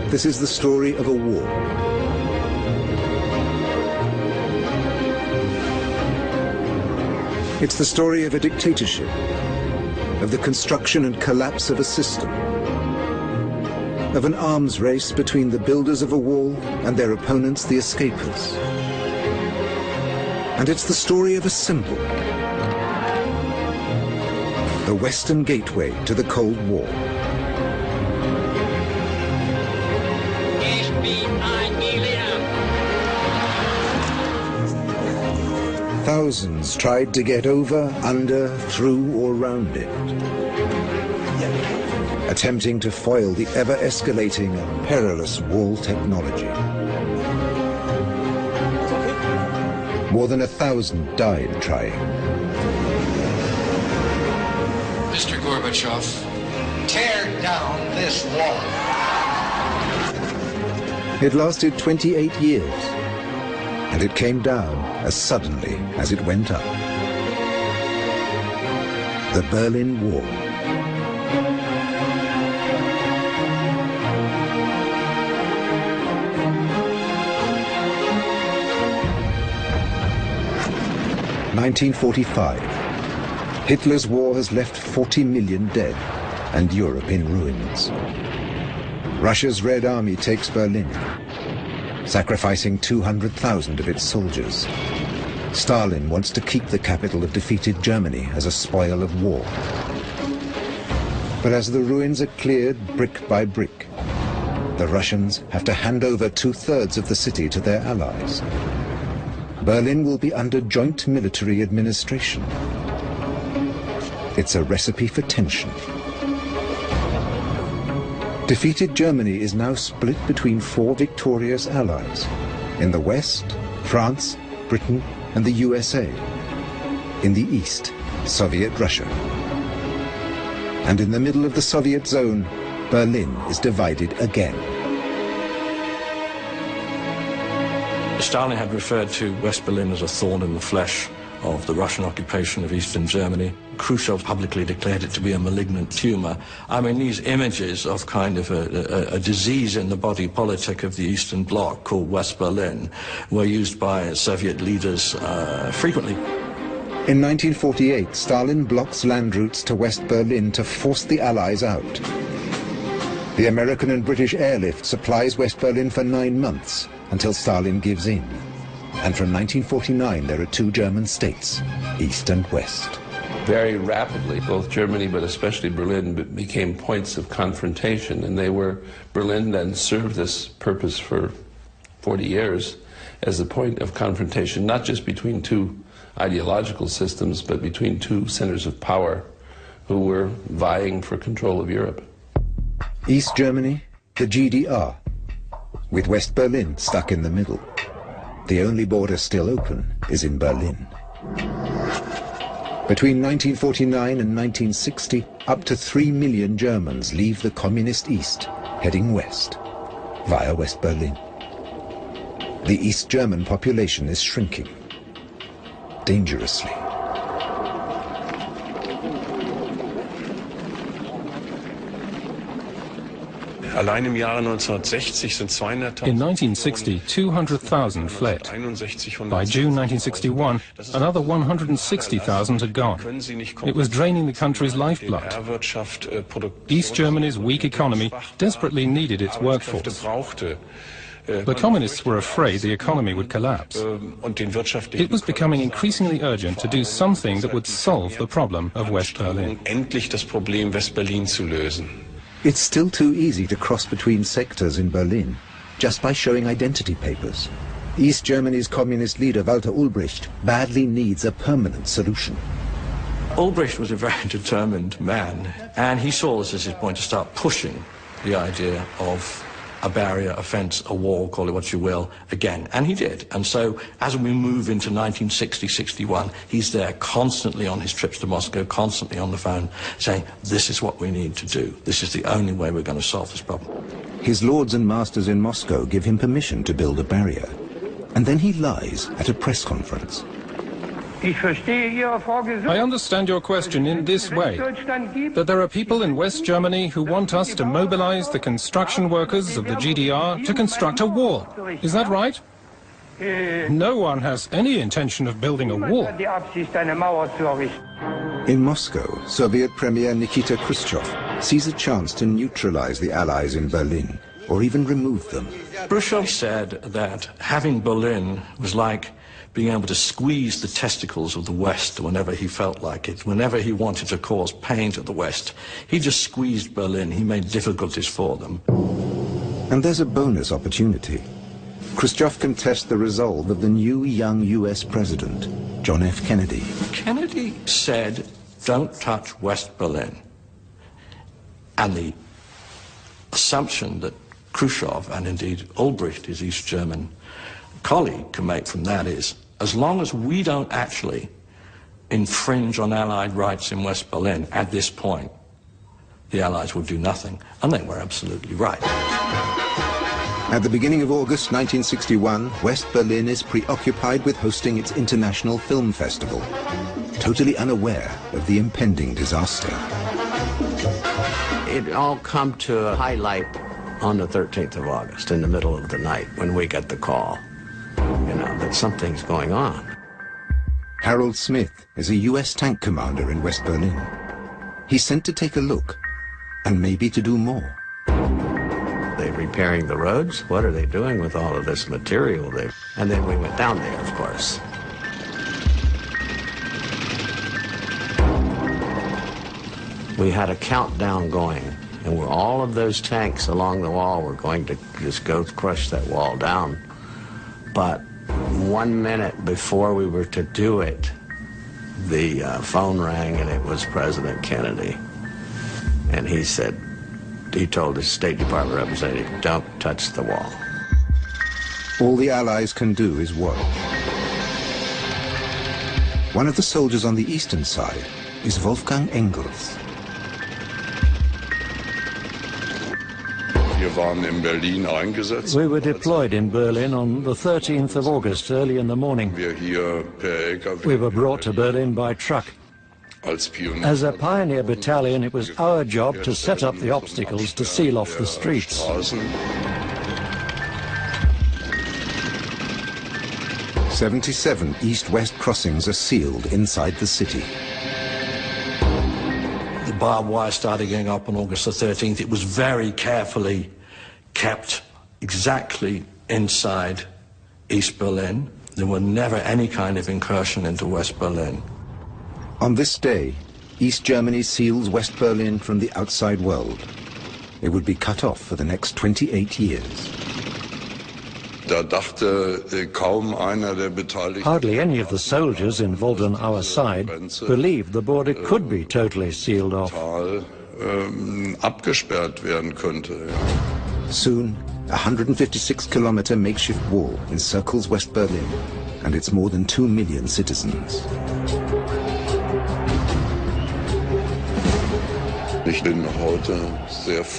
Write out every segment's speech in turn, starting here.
This is the story of a war. It's the story of a dictatorship, of the construction and collapse of a system, of an arms race between the builders of a wall and their opponents, the escapers. And it's the story of a symbol, the Western gateway to the Cold War. Thousands tried to get over, under, through or round it, attempting to foil the ever-escalating and perilous wall technology. More than 1,000 died trying. Mr. Gorbachev, tear down this wall. It lasted 28 years, and it came down as suddenly as it went up. The Berlin Wall. (1945). Hitler's war has left 40 million dead and Europe in ruins. Russia's Red Army takes Berlin, sacrificing 200,000 of its soldiers. Stalin wants to keep the capital of defeated Germany as a spoil of war. But as the ruins are cleared brick by brick, the Russians have to hand over 2/3 of the city to their allies. Berlin will be under joint military administration. It's a recipe for tension. Defeated Germany is now split between 4 victorious allies. In the west, France, Britain, and the USA. In the east, Soviet Russia. And in the middle of the Soviet zone, Berlin is divided again. Stalin had referred to West Berlin as a thorn in the flesh of the Russian occupation of Eastern Germany. Khrushchev publicly declared it to be a malignant tumor. I mean, these images of kind of a disease in the body politic of the Eastern Bloc called West Berlin were used by Soviet leaders frequently. In 1948, Stalin blocks land routes to West Berlin to force the Allies out. The American and British airlift supplies West Berlin for 9 months, until Stalin gives in. And from 1949, there are 2 German states, East and West. Very rapidly, both Germany, but especially Berlin, became points of confrontation, and Berlin then served this purpose for 40 years as a point of confrontation, not just between 2 ideological systems, but between 2 centers of power who were vying for control of Europe. East Germany, the GDR, with West Berlin stuck in the middle. The only border still open is in Berlin. Between 1949 and 1960, up to 3 million Germans leave the communist East, heading west, via West Berlin. The East German population is shrinking, dangerously. In 1960, 200,000 fled. By June 1961, another 160,000 had gone. It was draining the country's lifeblood. East Germany's weak economy desperately needed its workforce. The communists were afraid the economy would collapse. It was becoming increasingly urgent to do something that would solve the problem of West Berlin. It's still too easy to cross between sectors in Berlin, just by showing identity papers. East Germany's communist leader Walter Ulbricht badly needs a permanent solution. Ulbricht was a very determined man, and he saw this as his point to start pushing the idea of a barrier, a fence, a wall, call it what you will, again. And he did. And so as we move into 1960-61, he's there constantly on his trips to Moscow, constantly on the phone, saying, this is what we need to do. This is the only way we're going to solve this problem. His lords and masters in Moscow give him permission to build a barrier. And then he lies at a press conference. I understand your question in this way, that there are people in West Germany who want us to mobilize the construction workers of the GDR to construct a wall. Is that right? No one has any intention of building a wall. In Moscow, Soviet Premier Nikita Khrushchev sees a chance to neutralize the Allies in Berlin, or even remove them. Khrushchev said that having Berlin was like being able to squeeze the testicles of the West whenever he felt like it. Whenever he wanted to cause pain to the West, he just squeezed Berlin. He made difficulties for them. And there's a bonus opportunity. Khrushchev can test the resolve of the new young US president, John F. Kennedy. Kennedy said, don't touch West Berlin. And the assumption that Khrushchev, and indeed Ulbricht, his East German colleague, can make from that is, as long as we don't actually infringe on Allied rights in West Berlin at this point, the Allies will do nothing. And they were absolutely right. At the beginning of August 1961, West Berlin is preoccupied with hosting its International Film Festival, totally unaware of the impending disaster. It all come to a highlight on the 13th of August, in the middle of the night, when we got the call, that something's going on. Harold Smith is a US tank commander in West Berlin. He's sent to take a look, and maybe to do more. They're repairing the roads? What are they doing with all of this material? And then we went down there, of course. We had a countdown going, and where all of those tanks along the wall were going to just go crush that wall down. But 1 minute before we were to do it, the phone rang, and it was President Kennedy. And he told the State Department representative, don't touch the wall. All the Allies can do is watch. One of the soldiers on the eastern side is Wolfgang Engels. We were deployed in Berlin on the 13th of August, early in the morning. We were brought to Berlin by truck. As a pioneer battalion, it was our job to set up the obstacles to seal off the streets. 77 east-west crossings are sealed inside the city. The barbed wire started going up on August the 13th. It was very carefully kept exactly inside East Berlin. There were never any kind of incursion into West Berlin. On this day, East Germany seals West Berlin from the outside world. It would be cut off for the next 28 years. Hardly any of the soldiers involved on our side believed the border could be totally sealed off. Soon, a 156-kilometer makeshift wall encircles West Berlin and its more than 2 million citizens.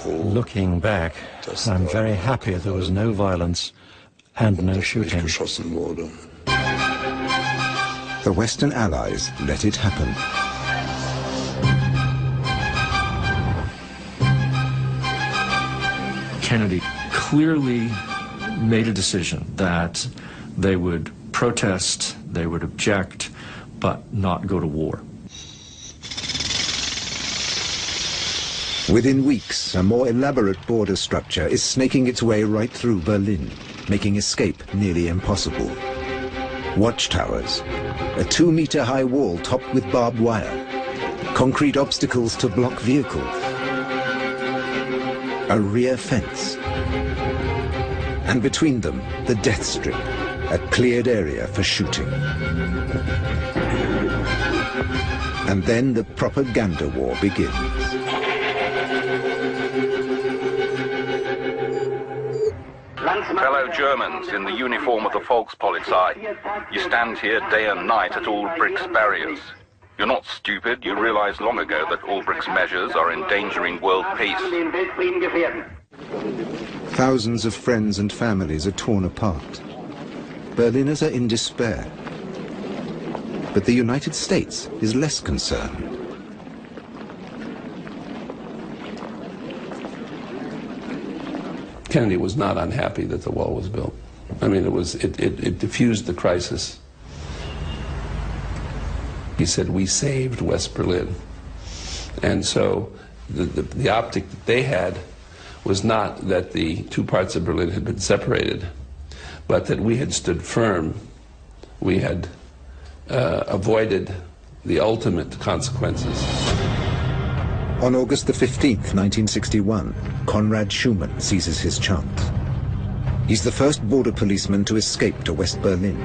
Looking back, I'm very happy there was no violence and no shooting. The Western Allies let it happen. Kennedy clearly made a decision that they would protest, they would object, but not go to war. Within weeks, a more elaborate border structure is snaking its way right through Berlin, making escape nearly impossible. Watchtowers, a 2-meter-high wall topped with barbed wire, concrete obstacles to block vehicles, a rear fence, and between them, the death strip, a cleared area for shooting. And then the propaganda war begins. Fellow Germans in the uniform of the Volkspolizei, you stand here day and night at Ulbricht's barriers. You're not stupid. You realized long ago that Ulbricht's measures are endangering world peace. Thousands of friends and families are torn apart. Berliners are in despair. But the United States is less concerned. Kennedy was not unhappy that the wall was built. I mean, it diffused the crisis. He said, "We saved West Berlin." And so the optic that they had was not that the two parts of Berlin had been separated, but that we had stood firm. We had avoided the ultimate consequences. On August the 15th, 1961, Konrad Schumann seizes his chance. He's the first border policeman to escape to West Berlin.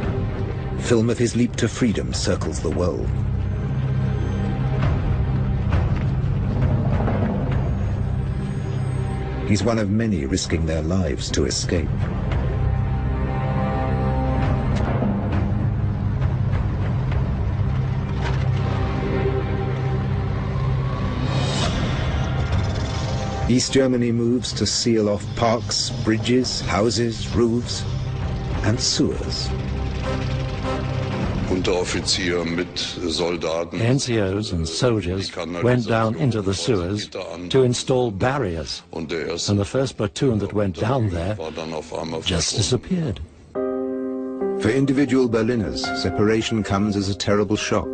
Film of his leap to freedom circles the world. He's one of many risking their lives to escape. East Germany moves to seal off parks, bridges, houses, roofs, and sewers. NCOs and soldiers went down into the sewers to install barriers, and the first platoon that went down there just disappeared. For individual Berliners, separation comes as a terrible shock.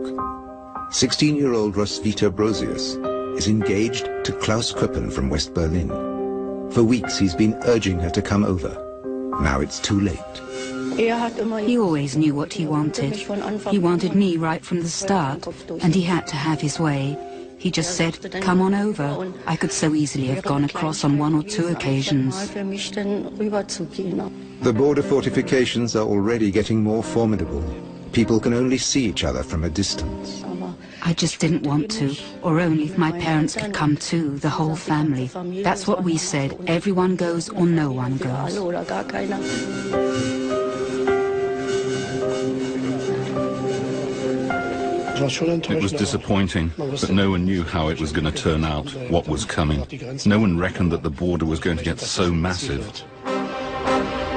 16-year-old Roswitha Brosius is engaged to Klaus Köppen from West Berlin. For weeks he's been urging her to come over. Now it's too late. He always knew what he wanted. He wanted me right from the start, and he had to have his way. He just said, "Come on over." I could so easily have gone across on one or two occasions. The border fortifications are already getting more formidable. People can only see each other from a distance. I just didn't want to, or only if my parents could come too, the whole family. That's what we said. Everyone goes or no one goes. It was disappointing, but no one knew how it was going to turn out, what was coming. No one reckoned that the border was going to get so massive.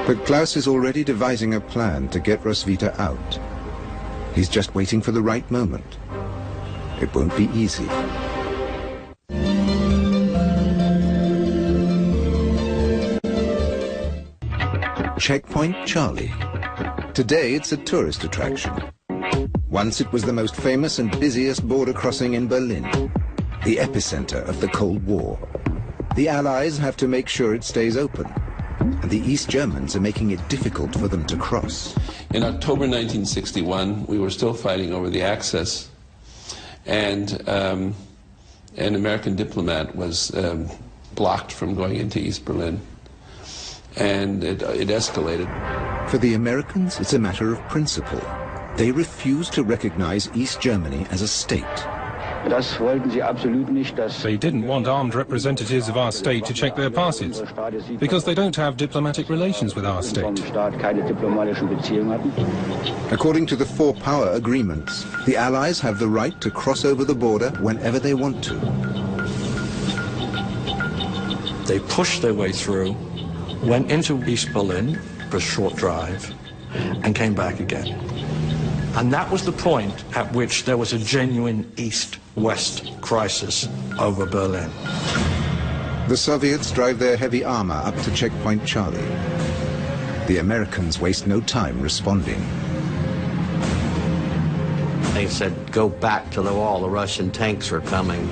But Klaus is already devising a plan to get Roswitha out. He's just waiting for the right moment. It won't be easy. Checkpoint Charlie. Today it's a tourist attraction. Once it was the most famous and busiest border crossing in Berlin, the epicenter of the Cold War. The Allies have to make sure it stays open, and the East Germans are making it difficult for them to cross. In October 1961, we were still fighting over the access, and an American diplomat was blocked from going into East Berlin, and it escalated. For the Americans, it's a matter of principle. They refuse to recognize East Germany as a state. They didn't want armed representatives of our state to check their passes, because they don't have diplomatic relations with our state. According to the Four Power Agreements, the Allies have the right to cross over the border whenever they want to. They pushed their way through, went into East Berlin for a short drive, and came back again. And that was the point at which there was a genuine East-West crisis over Berlin. The Soviets drive their heavy armor up to Checkpoint Charlie. The Americans waste no time responding. They said, "Go back to the wall, the Russian tanks are coming."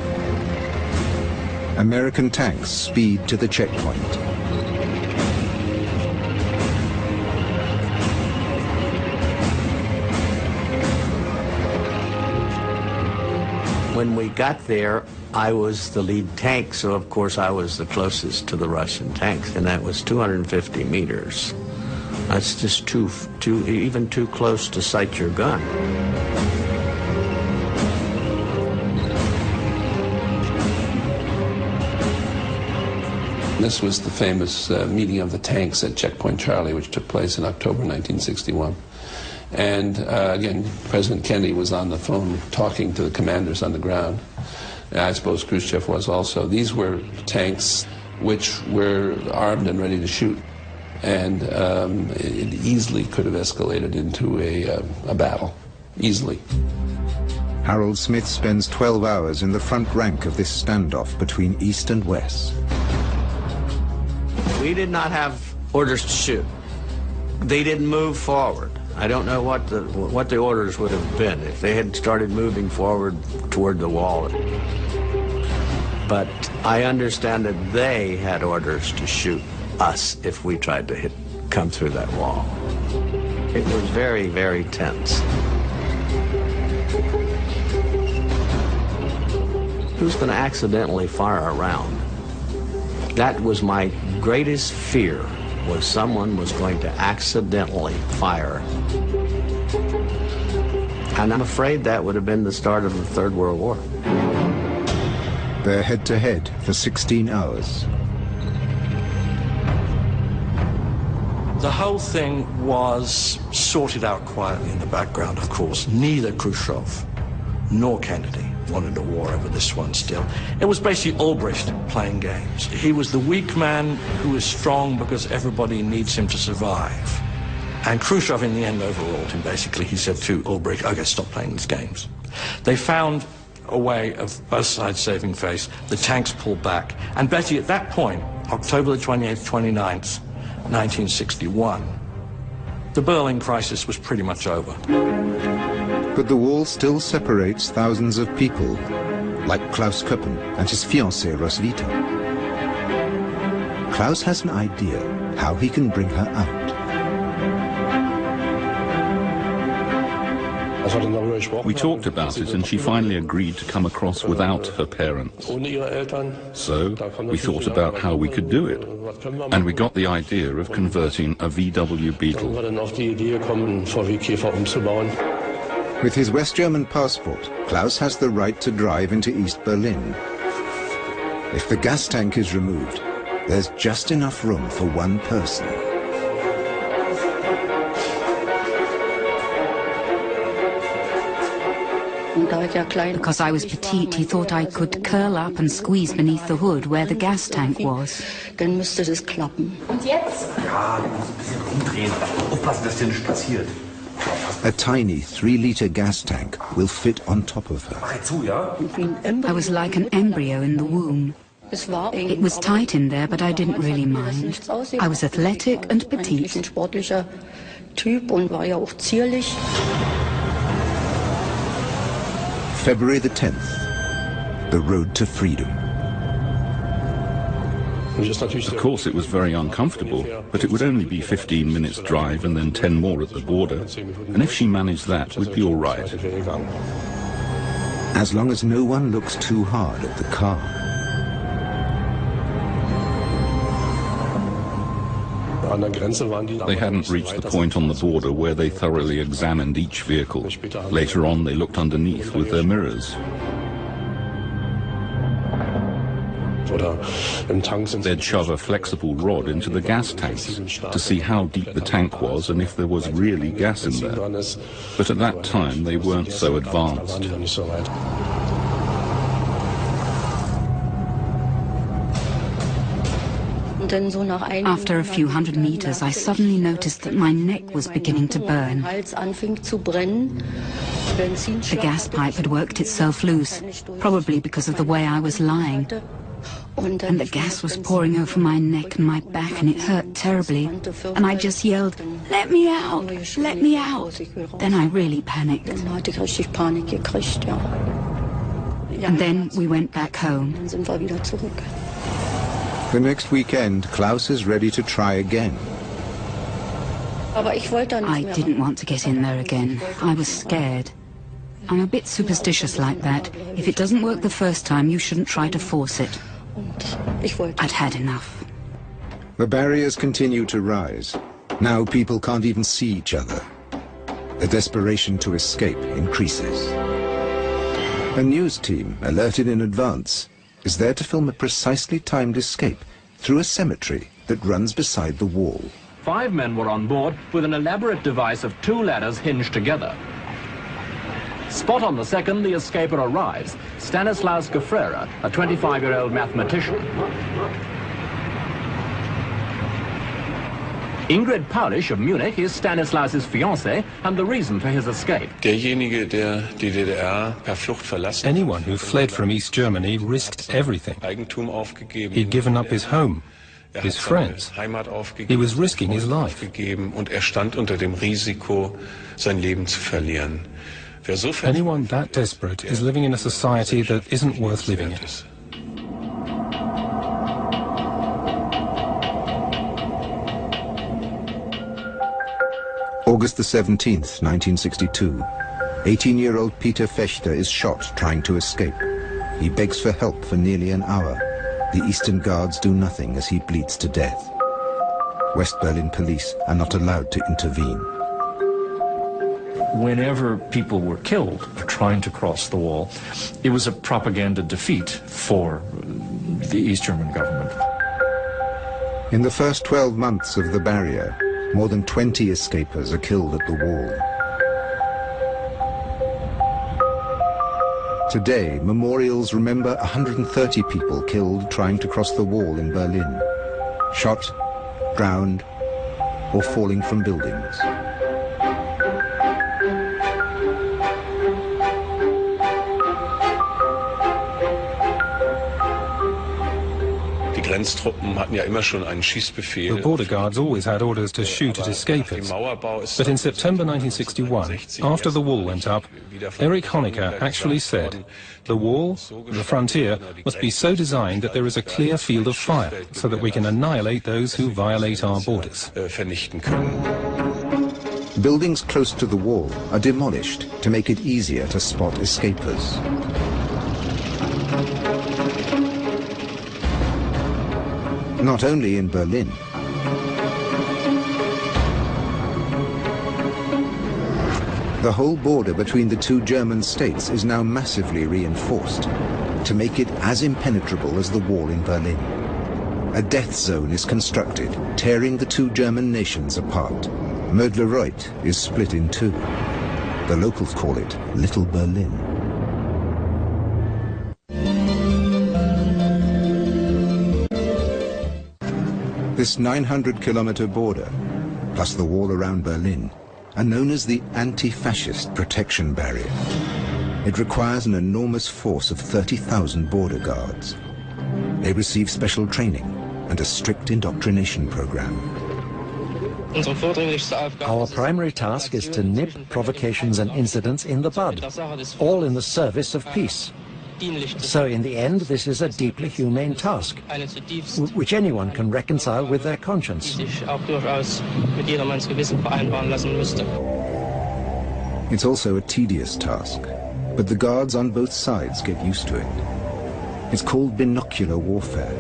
American tanks speed to the checkpoint. When we got there, I was the lead tank, so of course I was the closest to the Russian tanks, and that was 250 meters. That's just even too close to sight your gun. This was the famous meeting of the tanks at Checkpoint Charlie, which took place in October 1961. And again, President Kennedy was on the phone talking to the commanders on the ground. And I suppose Khrushchev was also. These were tanks which were armed and ready to shoot. And it easily could have escalated into a battle. easily. Harold Smith spends 12 hours in the front rank of this standoff between East and West. We did not have orders to shoot. They didn't move forward. I don't know what the orders would have been if they had started moving forward toward the wall. But I understand that they had orders to shoot us if we tried to come through that wall. It was very, very tense. Who's going to accidentally fire a round? That was my greatest fear, was someone was going to accidentally fire. And I'm afraid that would have been the start of the Third World War. They're head-to-head for 16 hours. The whole thing was sorted out quietly in the background, of course. Neither Khrushchev nor Kennedy wanted a war over this one still. It was basically Ulbricht playing games. He was the weak man who is strong because everybody needs him to survive. And Khrushchev in the end overruled him, basically. He said to Ulbricht, okay, stop playing these games. They found a way of both sides saving face. The tanks pulled back. And Betty, at that point, October the 28th, 29th, 1961, the Berlin crisis was pretty much over. But the wall still separates thousands of people, like Klaus Köppen and his fiancée Roswitha. Klaus has an idea how he can bring her out. We talked about it, and she finally agreed to come across without her parents. So we thought about how we could do it, and we got the idea of converting a VW Beetle. With his West German passport, Klaus has the right to drive into East Berlin. If the gas tank is removed, there's just enough room for one person. Because I was petite, he thought I could curl up and squeeze beneath the hood where the gas tank was. Dann müsste das klappen. Und jetzt? Ja, du musst ein bisschen umdrehen. Aufpassen, dass dir nichts passiert. A tiny 3-liter gas tank will fit on top of her. I was like an embryo in the womb. It was tight in there, but I didn't really mind. I was athletic and petite. February the 10th, the road to freedom. Of course, it was very uncomfortable, but it would only be 15 minutes drive and then 10 more at the border. And if she managed that, we'd be all right. As long as no one looks too hard at the car. They hadn't reached the point on the border where they thoroughly examined each vehicle. Later on, they looked underneath with their mirrors. They'd shove a flexible rod into the gas tanks to see how deep the tank was and if there was really gas in there. But at that time, they weren't so advanced. After a few hundred meters, I suddenly noticed that my neck was beginning to burn. The gas pipe had worked itself loose, probably because of the way I was lying. And the gas was pouring over my neck and my back, and it hurt terribly. And I just yelled, "Let me out! Let me out!" Then I really panicked. And then we went back home. The next weekend, Klaus is ready to try again. I didn't want to get in there again. I was scared. I'm a bit superstitious like that. If it doesn't work the first time, you shouldn't try to force it. I'd had enough. The barriers continue to rise. Now people can't even see each other. The desperation to escape increases. A news team, alerted in advance, is there to film a precisely timed escape through a cemetery that runs beside the wall. 5 men were on board with an elaborate device of 2 ladders hinged together. Spot on the second, the escaper arrives, Stanislaus Gefrera, a 25-year-old mathematician. Ingrid Paulisch of Munich is Stanislaus's fiancée and the reason for his escape. Anyone who fled from East Germany risked everything. He'd given up his home, his friends. He was risking his life. Anyone that desperate is living in a society that isn't worth living in. August the 17th, 1962. 18-year-old Peter Fechter is shot trying to escape. He begs for help for nearly an hour. The Eastern Guards do nothing as he bleeds to death. West Berlin police are not allowed to intervene. Whenever people were killed trying to cross the wall, it was a propaganda defeat for the East German government. In the first 12 months of the barrier, more than 20 escapers are killed at the wall. Today, memorials remember 130 people killed trying to cross the wall in Berlin, shot, drowned, or falling from buildings. The border guards always had orders to shoot at escapers. But in September 1961, after the wall went up, Erich Honecker actually said, the wall, the frontier, must be so designed that there is a clear field of fire, so that we can annihilate those who violate our borders. Buildings close to the wall are demolished to make it easier to spot escapers. Not only in Berlin. The whole border between the two German states is now massively reinforced to make it as impenetrable as the wall in Berlin. A death zone is constructed, tearing the two German nations apart. Mödler-Reuth is split in two. The locals call it Little Berlin. This 900-kilometer border, plus the wall around Berlin, are known as the anti-fascist protection barrier. It requires an enormous force of 30,000 border guards. They receive special training and a strict indoctrination program. Our primary task is to nip provocations and incidents in the bud, all in the service of peace. So in the end, this is a deeply humane task, which anyone can reconcile with their conscience. It's also a tedious task, but the guards on both sides get used to it. It's called binocular warfare.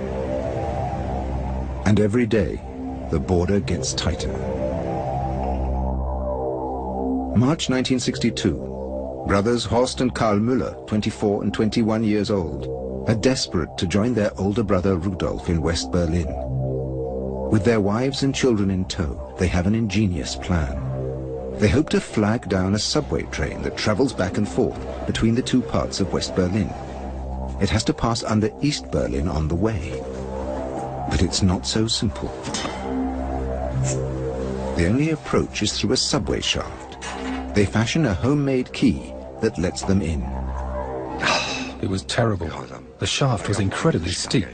And every day, the border gets tighter. March 1962. Brothers Horst and Karl Müller, 24 and 21 years old, are desperate to join their older brother Rudolf in West Berlin. With their wives and children in tow, they have an ingenious plan. They hope to flag down a subway train that travels back and forth between the two parts of West Berlin. It has to pass under East Berlin on the way. But it's not so simple. The only approach is through a subway shaft. They fashion a homemade key that lets them in. It was terrible. The shaft was incredibly steep,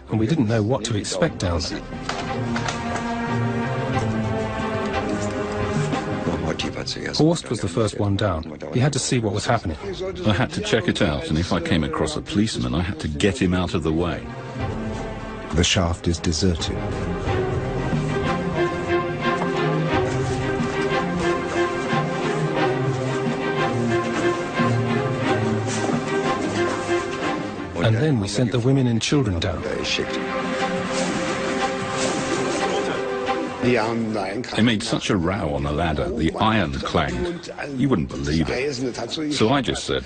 and we didn't know what to expect down there. Horst was the first one down. He had to see what was happening. I had to check it out, and if I came across a policeman, I had to get him out of the way. The shaft is deserted. And then we sent the women and children down. They made such a row on the ladder, the iron clanged. You wouldn't believe it. So I just said,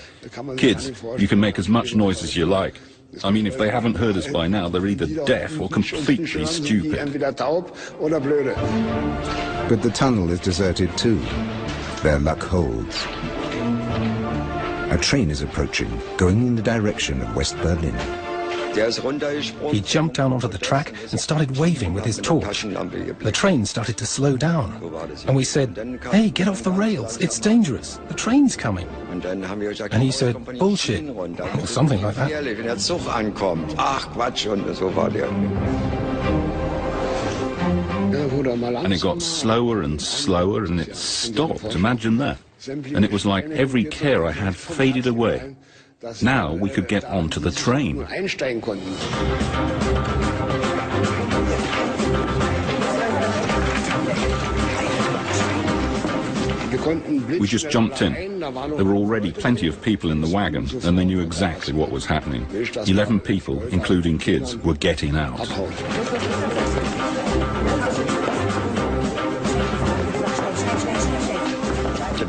kids, you can make as much noise as you like. I mean, if they haven't heard us by now, they're either deaf or completely stupid. But the tunnel is deserted too. Their luck holds. A train is approaching, going in the direction of West Berlin. He jumped down onto the track and started waving with his torch. The train started to slow down. And we said, "Hey, get off the rails, it's dangerous, the train's coming." And he said, "Bullshit," or something like that. And it got slower and slower, and it stopped. Imagine that. And it was like every care I had faded away. Now we could get onto the train. We just jumped in. There were already plenty of people in the wagon, and they knew exactly what was happening. 11 people, including kids, were getting out.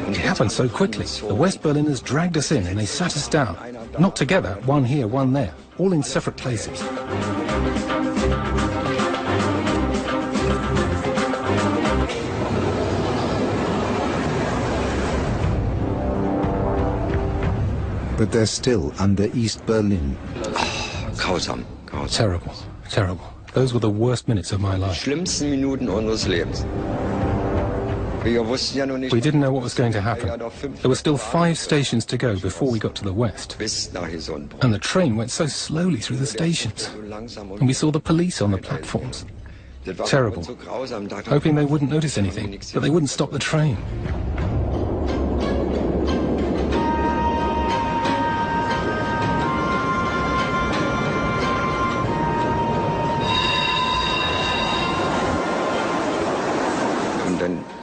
It happened so quickly. The West Berliners dragged us in and they sat us down. Not together, one here, one there, all in separate places. But they're still under East Berlin. Terrible, terrible. Those were the worst minutes of my life. We didn't know what was going to happen. There were still 5 stations to go before we got to the west. And the train went so slowly through the stations. And we saw the police on the platforms. Terrible. Hoping they wouldn't notice anything, but they wouldn't stop the train.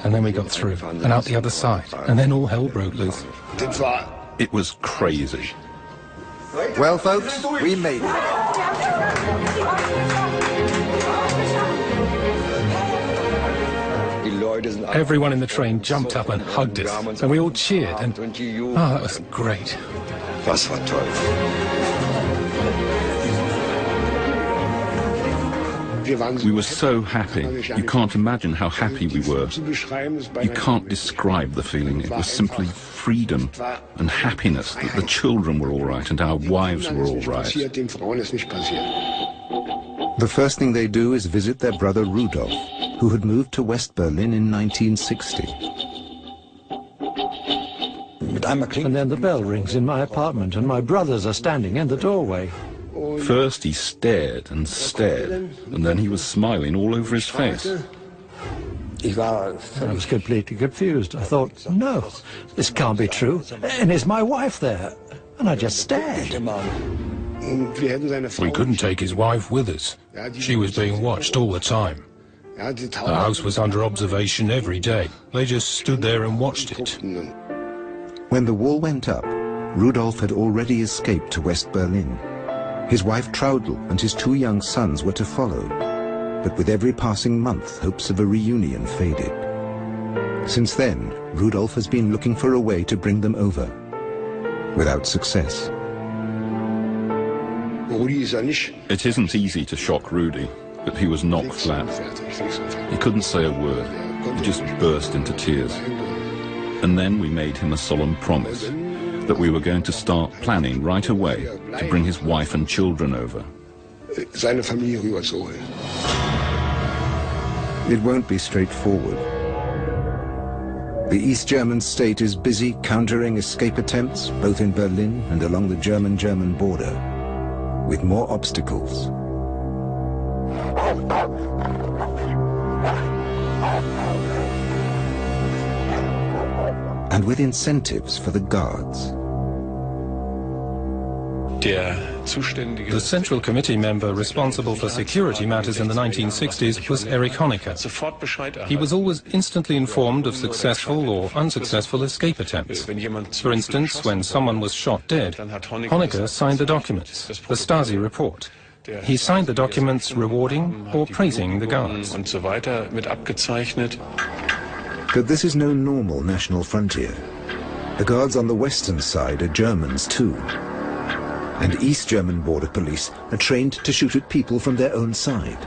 And then we got through, and out the other side, and then all hell broke loose. It was crazy. Well, folks, we made it. Everyone in the train jumped up and hugged us, and we all cheered, and oh, that was great. We were so happy. You can't imagine how happy we were. You can't describe the feeling. It was simply freedom and happiness that the children were all right and our wives were all right. The first thing they do is visit their brother Rudolf, who had moved to West Berlin in 1960. And then the bell rings in my apartment and my brothers are standing in the doorway. First he stared and stared, and then he was smiling all over his face. I was completely confused. I thought, no, this can't be true. And is my wife there? And I just stared. We couldn't take his wife with us. She was being watched all the time. The house was under observation every day. They just stood there and watched it. When the wall went up, Rudolf had already escaped to West Berlin. His wife Traudl and his 2 young sons were to follow, but with every passing month, hopes of a reunion faded. Since then, Rudolf has been looking for a way to bring them over, without success. It isn't easy to shock Rudy, but he was knocked flat. He couldn't say a word. He just burst into tears. And then we made him a solemn promise that we were going to start planning right away to bring his wife and children over. It won't be straightforward. The East German state is busy countering escape attempts, both in Berlin and along the German-German border, with more obstacles. And with incentives for the guards. The Central Committee member responsible for security matters in the 1960s was Erich Honecker. He was always instantly informed of successful or unsuccessful escape attempts. For instance, when someone was shot dead, Honecker signed the documents, the Stasi report. He signed the documents rewarding or praising the guards. But this is no normal national frontier. The guards on the western side are Germans too. And East German border police are trained to shoot at people from their own side.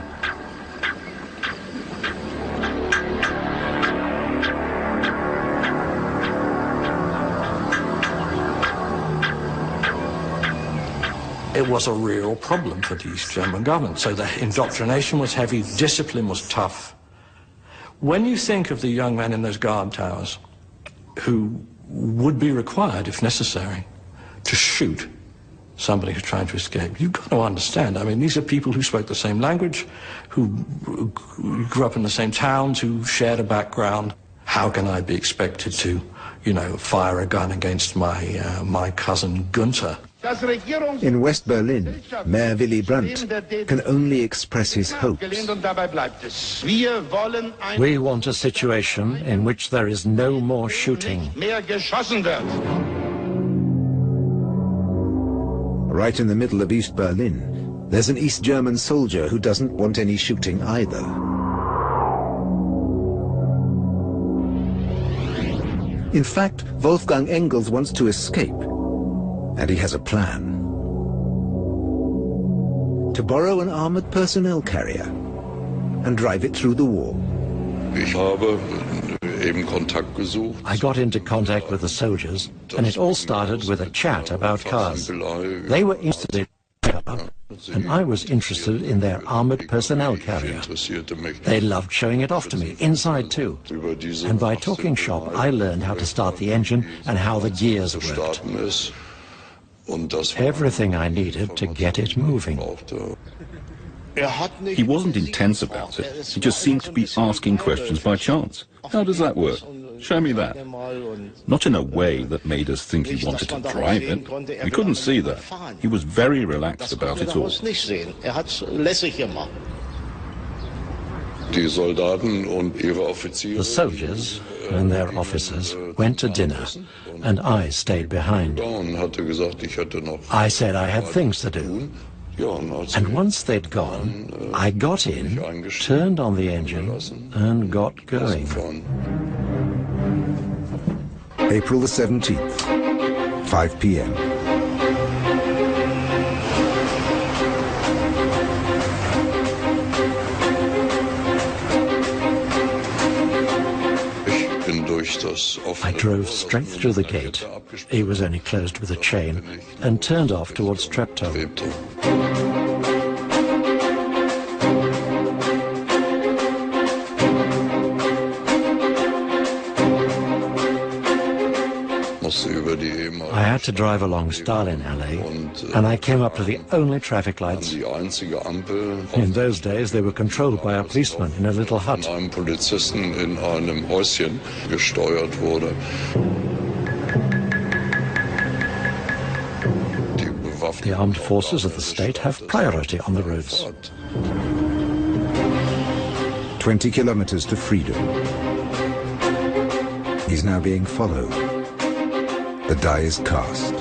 it was a real problem for the East German government. So the indoctrination was heavy, discipline was tough. When you think of the young men in those guard towers who would be required, if necessary, to shoot somebody who's trying to escape, you've got to understand, I mean, these are people who spoke the same language, who grew up in the same towns, who shared a background. How can I be expected to, you know, fire a gun against my cousin Gunther? In West Berlin, Mayor Willy Brandt can only express his hopes. We want a situation in which there is no more shooting. Right in the middle of East Berlin, there's an East German soldier who doesn't want any shooting either. In fact, Wolfgang Engels wants to escape, and he has a plan. To borrow an armored personnel carrier and drive it through the wall. I got into contact with the soldiers, and it all started with a chat about cars. They were interested in cars, and I was interested in their armored personnel carrier. They loved showing it off to me, inside too. And by talking shop, I learned how to start the engine and how the gears worked. Everything I needed to get it moving. He wasn't intense about it. He just seemed to be asking questions by chance. How does that work? Show me that. Not in a way that made us think he wanted to drive it. We couldn't see that. He was very relaxed about it all. The soldiers and their officers went to dinner, and I stayed behind. I said I had things to do. And once they'd gone, I got in, turned on the engine, and got going. April the 17th, 5 p.m. I drove straight through the gate. It was only closed with a chain, and turned off towards Treptow. I had to drive along Stalin Alley, and I came up to the only traffic lights. In those days, they were controlled by a policeman in a little hut. The armed forces of the state have priority on the roads. 20 kilometers to freedom. He's now being followed. The die is cast.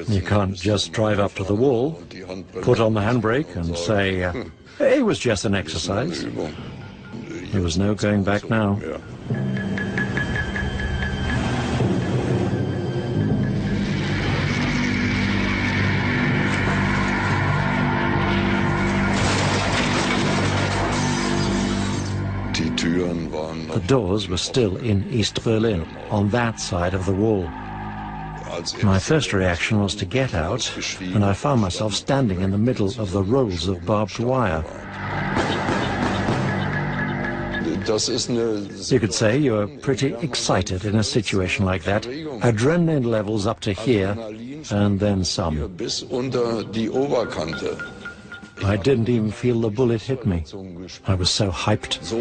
You can't just drive up to the wall, put on the handbrake and say, it was just an exercise. There was no going back now. The doors were still in East Berlin, on that side of the wall. My first reaction was to get out, and I found myself standing in the middle of the rolls of barbed wire. You could say you were pretty excited in a situation like that. Adrenaline levels up to here, and then some. I didn't even feel the bullet hit me. I was so hyped.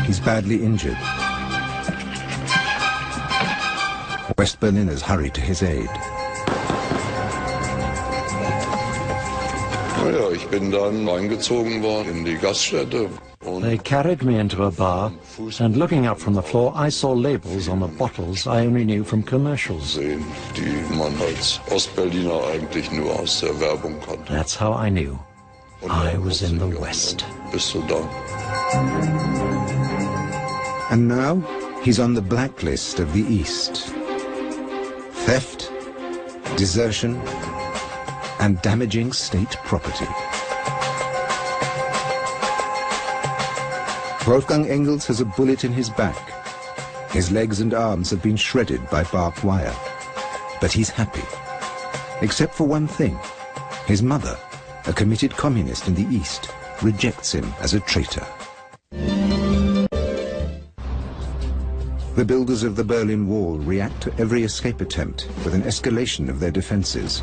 He's badly injured. West Berliners hurry to his aid. They carried me into a bar, and looking up from the floor, I saw labels on the bottles I only knew from commercials. That's how I knew. I was in the West. And now he's on the blacklist of the East. Theft, desertion, and damaging state property. Wolfgang Engels has a bullet in his back. His legs and arms have been shredded by barbed wire. But he's happy. Except for one thing. His mother, a committed communist in the East, rejects him as a traitor. The builders of the Berlin Wall react to every escape attempt with an escalation of their defenses.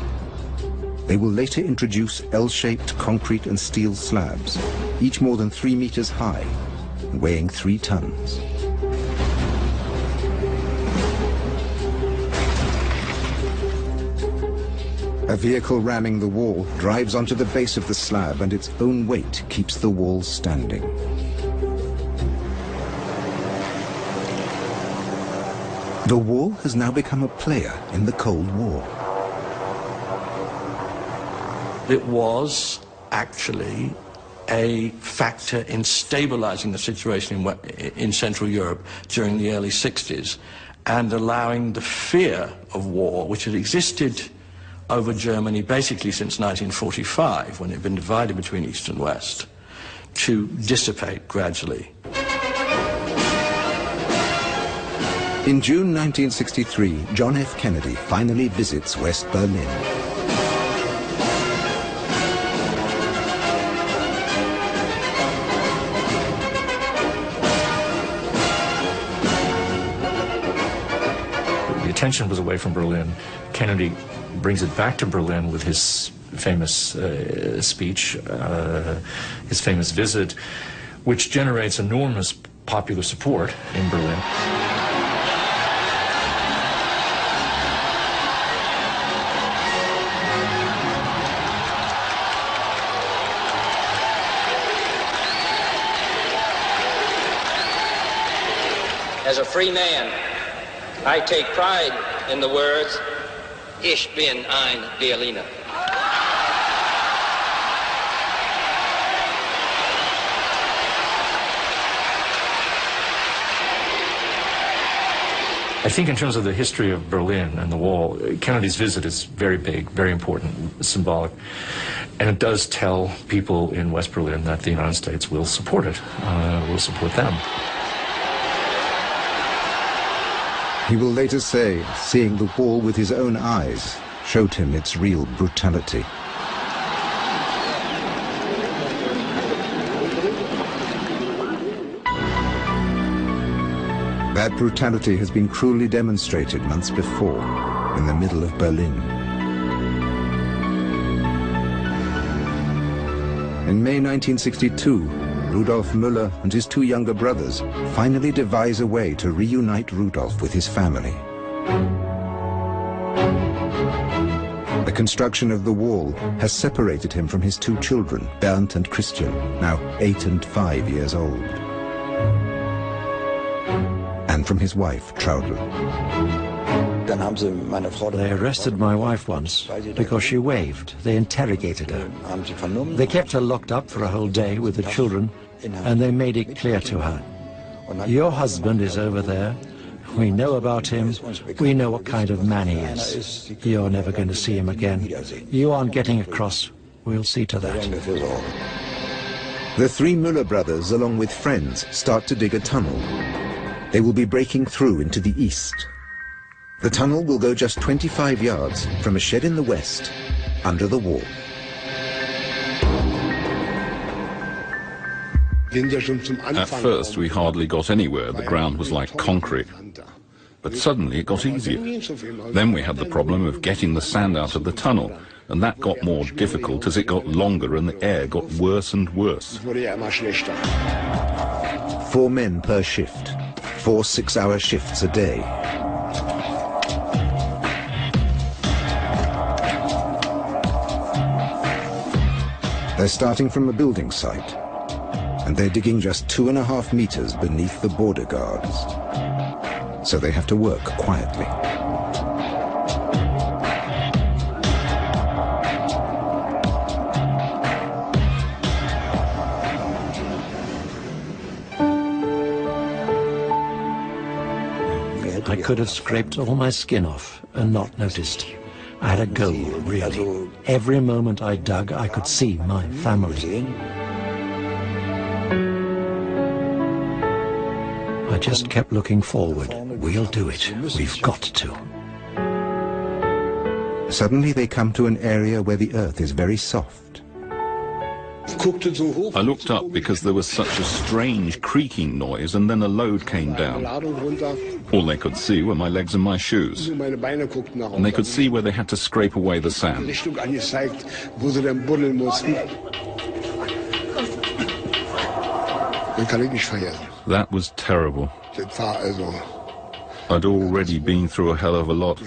They will later introduce L-shaped concrete and steel slabs, each more than 3 meters high, weighing 3 tons. A vehicle ramming the wall drives onto the base of the slab, and its own weight keeps the wall standing. The wall has now become a player in the Cold War. It was actually a factor in stabilizing the situation in Central Europe during the early 60s and allowing the fear of war, which had existed over Germany basically since 1945, when it had been divided between East and West, to dissipate gradually. In June 1963, John F. Kennedy finally visits West Berlin. The attention was away from Berlin. Kennedy brings it back to Berlin with his famous speech, his famous visit, which generates enormous popular support in Berlin. As a free man, I take pride in the words, Ich bin ein Berliner. I think in terms of the history of Berlin and the wall, Kennedy's visit is very big, very important, symbolic. And it does tell people in West Berlin that the United States will support it, will support them. He will later say, seeing the wall with his own eyes showed him its real brutality. That brutality has been cruelly demonstrated months before, in the middle of Berlin. In May 1962, Rudolf Müller and his 2 younger brothers finally devise a way to reunite Rudolf with his family. The construction of the wall has separated him from his 2 children, Bernd and Christian, now 8 and 5 years old, and from his wife, Traudl. They arrested my wife once because she waved. They interrogated her. They kept her locked up for a whole day with the children, and they made it clear to her, your husband is over there. We know about him. We know what kind of man he is. You're never going to see him again. You aren't getting across. We'll see to that. The 3 Müller brothers, along with friends, start to dig a tunnel. They will be breaking through into the east. The tunnel will go just 25 yards from a shed in the west, under the wall. At first, we hardly got anywhere. The ground was like concrete. But suddenly it got easier. Then we had the problem of getting the sand out of the tunnel, and that got more difficult as it got longer and the air got worse and worse. 4 men per shift, 4 6-hour shifts a day. They're starting from a building site, and they're digging just 2.5 meters beneath the border guards. So they have to work quietly. could have scraped all my skin off and not noticed. I had a goal, really. Every moment I dug, I could see my family. I just kept looking forward. We'll do it. We've got to. Suddenly they come to an area where the earth is very soft. I looked up because there was such a strange creaking noise, and then a load came down. All they could see were my legs and my shoes. And they could see where they had to scrape away the sand. That was terrible. I'd already been through a hell of a lot,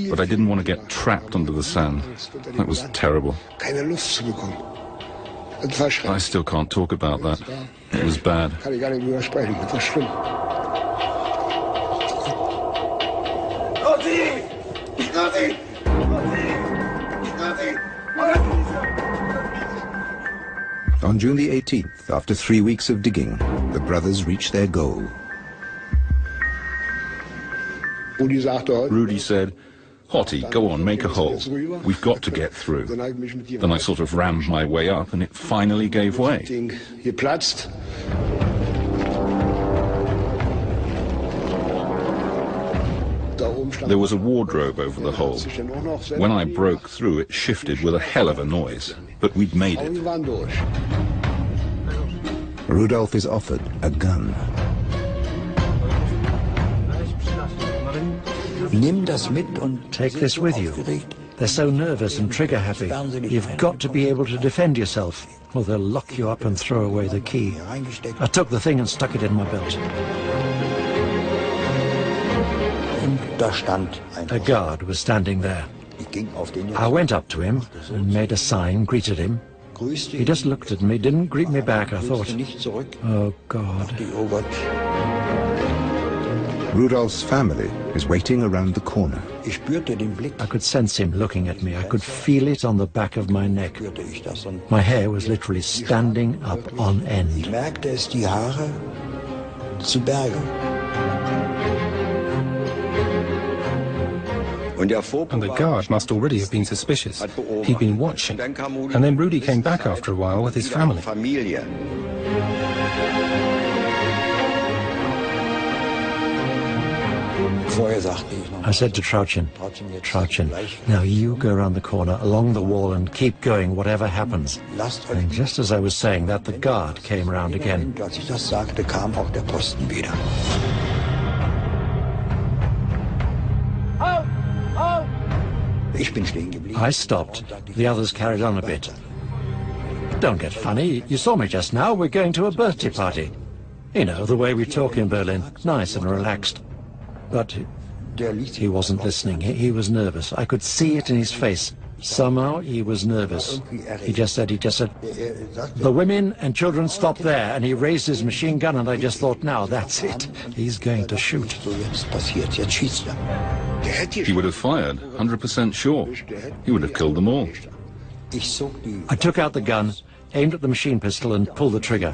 but I didn't want to get trapped under the sand. That was terrible. I still can't talk about that. It was bad. On June the 18th, after 3 weeks of digging, the brothers reached their goal. Rudy said, "Hottie, go on, make a hole. We've got to get through." Then I sort of rammed my way up, and it finally gave way. There was a wardrobe over the hole. When I broke through, it shifted with a hell of a noise, but we'd made it. Rudolf is offered a gun. Take this with you. They're so nervous and trigger-happy. You've got to be able to defend yourself, or they'll lock you up and throw away the key. I took the thing and stuck it in my belt. A guard was standing there. I went up to him and made a sign, greeted him. He just looked at me, didn't greet me back. I thought, oh God. Rudolf's family is waiting around the corner. I could sense him looking at me. I could feel it on the back of my neck. My hair was literally standing up on end. And the guard must already have been suspicious. He'd been watching. And then Rudy came back after a while with his family. I said to Trauchen, now you go around the corner, along the wall, and keep going, whatever happens. And just as I was saying that, the guard came around again. I stopped. The others carried on a bit. Don't get funny. You saw me just now. We're going to a birthday party. You know, the way we talk in Berlin. Nice and relaxed. But he wasn't listening. He was nervous. I could see it in his face. Somehow he was nervous. He just said, the women and children stop there. And he raised his machine gun, and I just thought, now that's it. He's going to shoot. He would have fired, 100% sure. He would have killed them all. I took out the gun, aimed at the machine pistol, and pulled the trigger.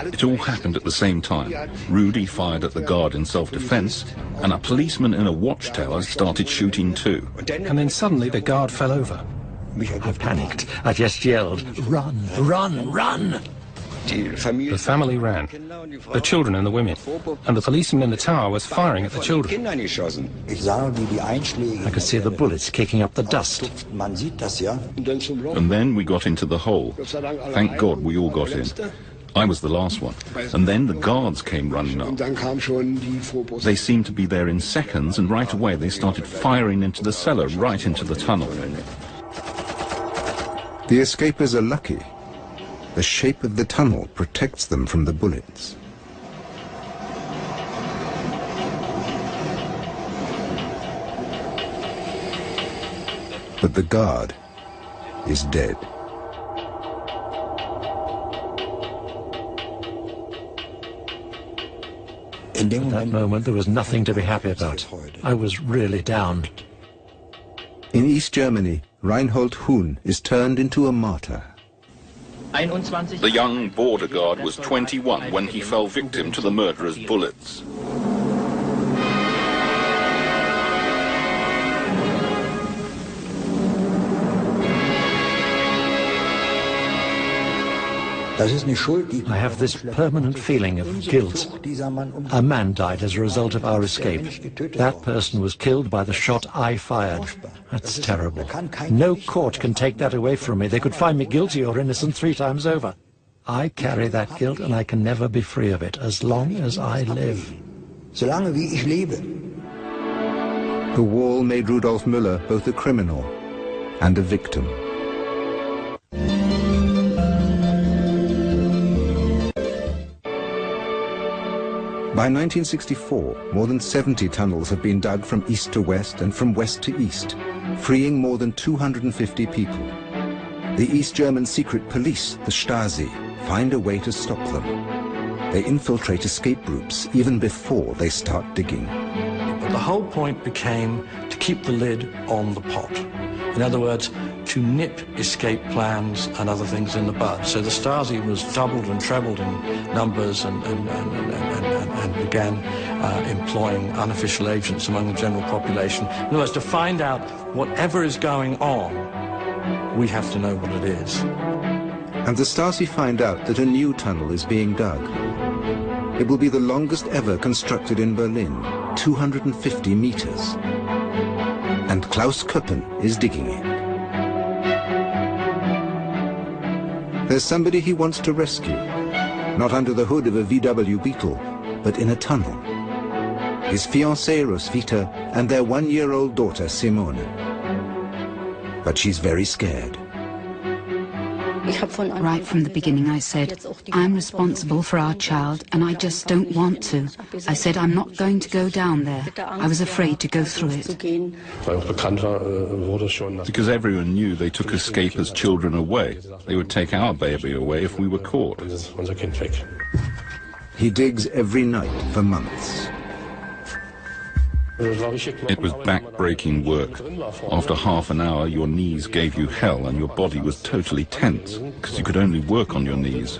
It all happened at the same time. Rudy fired at the guard in self-defense, and a policeman in a watchtower started shooting too. And then suddenly the guard fell over. I panicked. I just yelled, run, run, run! The family ran, the children and the women, and the policeman in the tower was firing at the children. I could see the bullets kicking up the dust. And then we got into the hole. Thank God we all got in. I was the last one. And then the guards came running up. They seemed to be there in seconds, and right away they started firing into the cellar, right into the tunnel. The escapers are lucky. The shape of the tunnel protects them from the bullets. But the guard is dead. At that moment, there was nothing to be happy about. I was really down. In East Germany, Reinhold Huhn is turned into a martyr. The young border guard was 21 when he fell victim to the murderer's bullets. I have this permanent feeling of guilt. A man died as a result of our escape. That person was killed by the shot I fired. That's terrible. No court can take that away from me. They could find me guilty or innocent 3 times over. I carry that guilt and I can never be free of it as long as I live. The wall made Rudolf Müller both a criminal and a victim. By 1964, more than 70 tunnels have been dug from east to west and from west to east, freeing more than 250 people. The East German secret police, the Stasi, find a way to stop them. They infiltrate escape routes even before they start digging. But the whole point became to keep the lid on the pot. In other words, to nip escape plans and other things in the bud. So the Stasi was doubled and trebled in numbers and began employing unofficial agents among the general population. In other words, to find out whatever is going on, we have to know what it is. And the Stasi find out that a new tunnel is being dug. It will be the longest ever constructed in Berlin, 250 meters. And Klaus Köppen is digging it. There's somebody he wants to rescue, not under the hood of a VW Beetle, but in a tunnel. His fiancée Roswitha and their 1-year-old daughter Simone. But she's very scared. Right from the beginning I said, I'm responsible for our child and I just don't want to. I said I'm not going to go down there. I was afraid to go through it. Because everyone knew they took escapers' children away. They would take our baby away if we were caught. He digs every night for months. It was back-breaking work. After half an hour, your knees gave you hell and your body was totally tense, because you could only work on your knees.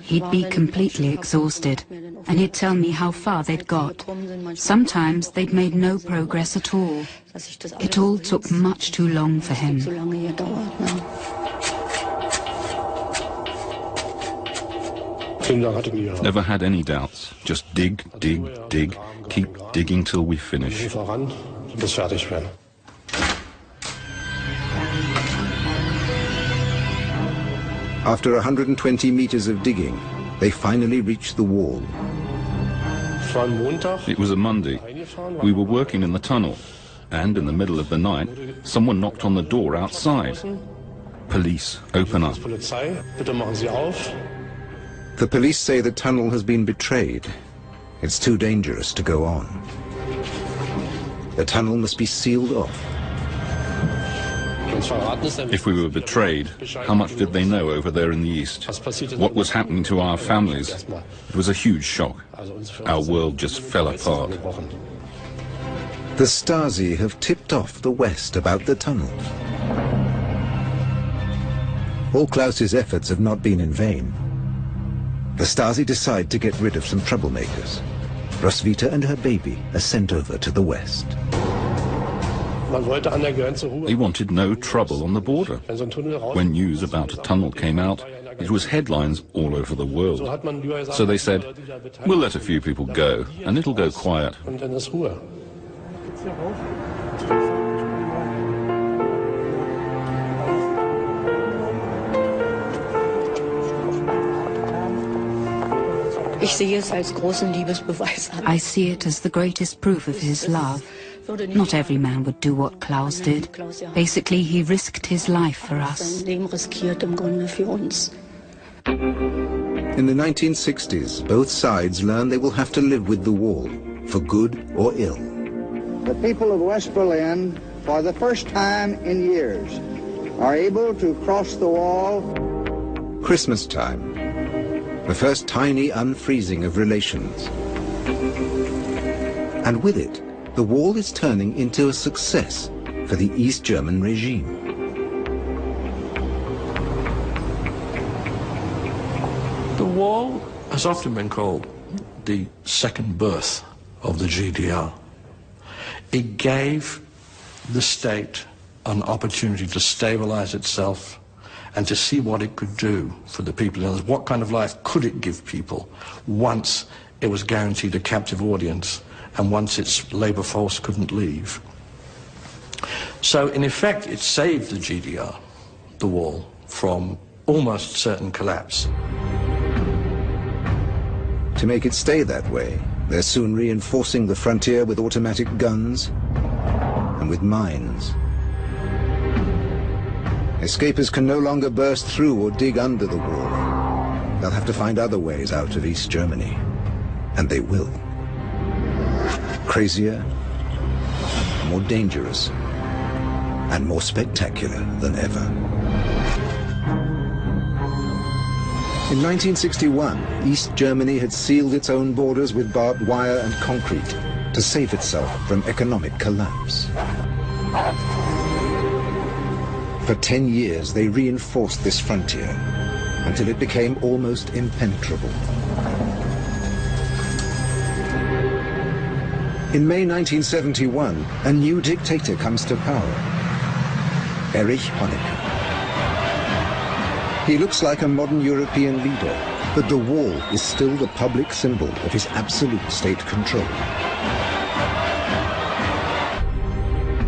He'd be completely exhausted, and he'd tell me how far they'd got. Sometimes they'd made no progress at all. It all took much too long for him. Never had any doubts. Just dig, dig, dig. Keep digging till we finish. After 120 meters of digging, they finally reached the wall. It was a Monday. We were working in the tunnel, and in the middle of the night, someone knocked on the door outside. Police, open up. The police say the tunnel has been betrayed. It's too dangerous to go on. The tunnel must be sealed off. If we were betrayed, how much did they know over there in the east? What was happening to our families? It was a huge shock. Our world just fell apart. The Stasi have tipped off the West about the tunnel. All Klaus's efforts have not been in vain. The Stasi decide to get rid of some troublemakers. Roswitha and her baby are sent over to the West. They wanted no trouble on the border. When news about a tunnel came out, it was headlines all over the world. So they said, we'll let a few people go, and it'll go quiet. I see it as the greatest proof of his love. Not every man would do what Klaus did. Basically, he risked his life for us. In the 1960s, both sides learn they will have to live with the wall, for good or ill. The people of West Berlin, for the first time in years, are able to cross the wall. Christmas time. The first tiny unfreezing of relations. And with it, the wall is turning into a success for the East German regime. The wall has often been called the second birth of the GDR. It gave the state an opportunity to stabilize itself and to see what it could do for the people. What kind of life could it give people once it was guaranteed a captive audience and once its labor force couldn't leave? So in effect, it saved the GDR, the wall, from almost certain collapse. To make it stay that way, they're soon reinforcing the frontier with automatic guns and with mines. Escapers can no longer burst through or dig under the wall. They'll have to find other ways out of East Germany. And they will. Crazier, more dangerous, and more spectacular than ever. In 1961, East Germany had sealed its own borders with barbed wire and concrete to save itself from economic collapse. For 10 years, they reinforced this frontier until it became almost impenetrable. In May 1971, a new dictator comes to power, Erich Honecker. He looks like a modern European leader, but the wall is still the public symbol of his absolute state control.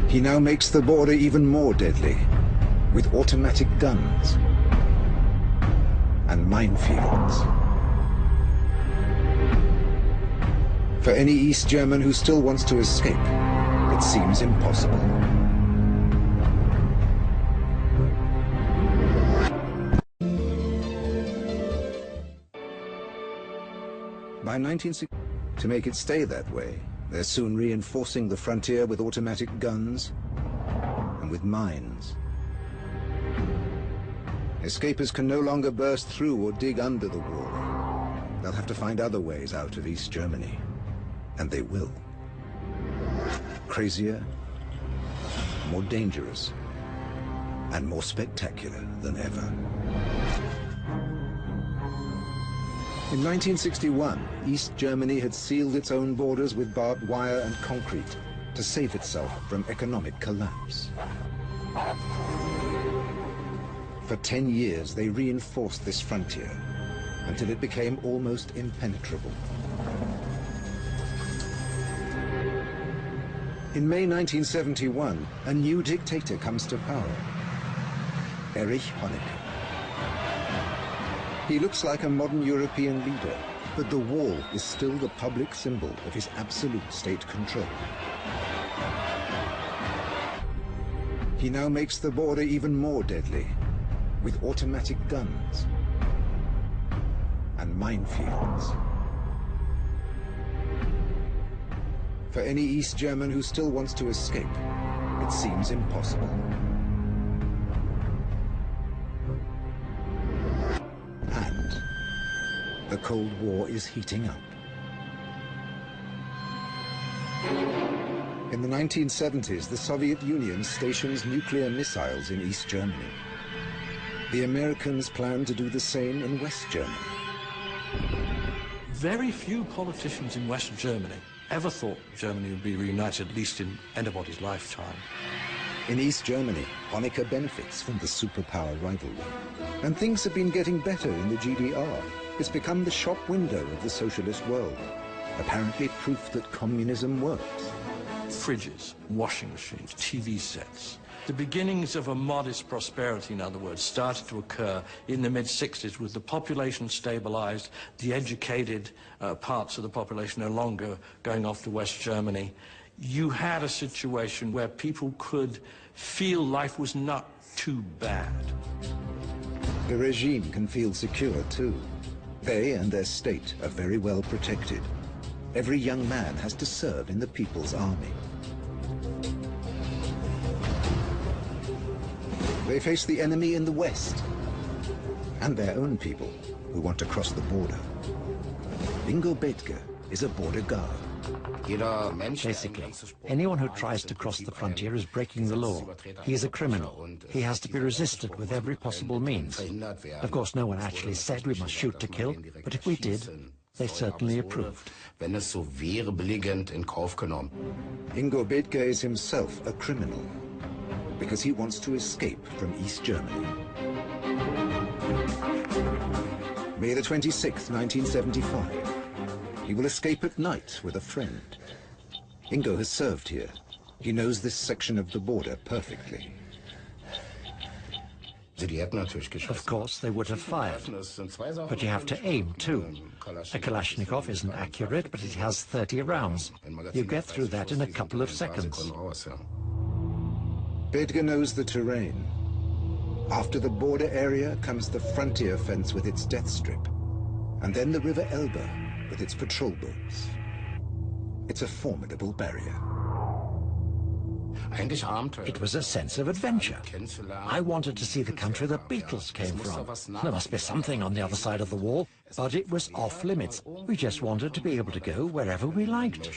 He now makes the border even more deadly, with automatic guns and minefields. For any East German who still wants to escape, it seems impossible. By 1960, to make it stay that way, they're soon reinforcing the frontier with automatic guns and with mines. Escapers can no longer burst through or dig under the wall. They'll have to find other ways out of East Germany. And they will. Crazier, more dangerous, and more spectacular than ever. In 1961, East Germany had sealed its own borders with barbed wire and concrete to save itself from economic collapse. For 10 years, they reinforced this frontier until it became almost impenetrable. In May 1971, a new dictator comes to power, Erich Honecker. He looks like a modern European leader, but the wall is still the public symbol of his absolute state control. He now makes the border even more deadly, with automatic guns and minefields. For any East German who still wants to escape, it seems impossible. And the Cold War is heating up. In the 1970s, the Soviet Union stations nuclear missiles in East Germany. The Americans plan to do the same in West Germany. Very few politicians in West Germany ever thought Germany would be reunited, at least in anybody's lifetime. In East Germany, Honecker benefits from the superpower rivalry. And things have been getting better in the GDR. It's become the shop window of the socialist world. Apparently proof that communism works. Fridges, washing machines, TV sets. The beginnings of a modest prosperity, in other words, started to occur in the mid-60s with the population stabilized, the educated parts of the population no longer going off to West Germany. You had a situation where people could feel life was not too bad. The regime can feel secure too. They and their state are very well protected. Every young man has to serve in the People's Army. They face the enemy in the West and their own people who want to cross the border. Ingo Bethke is a border guard. Basically, anyone who tries to cross the frontier is breaking the law. He is a criminal. He has to be resisted with every possible means. Of course, no one actually said we must shoot to kill, but if we did, they certainly approved. Ingo Bethge is himself a criminal because he wants to escape from East Germany. May the 26th, 1975. He will escape at night with a friend. Ingo has served here. He knows this section of the border perfectly. Of course, they would have fired. But you have to aim, too. A Kalashnikov isn't accurate, but it has 30 rounds. You get through that in a couple of seconds. Bethge knows the terrain. After the border area comes the frontier fence with its death strip, and then the River Elbe with its patrol boats. It's a formidable barrier. It was a sense of adventure. I wanted to see the country the Beatles came from. There must be something on the other side of the wall, but it was off limits. We just wanted to be able to go wherever we liked.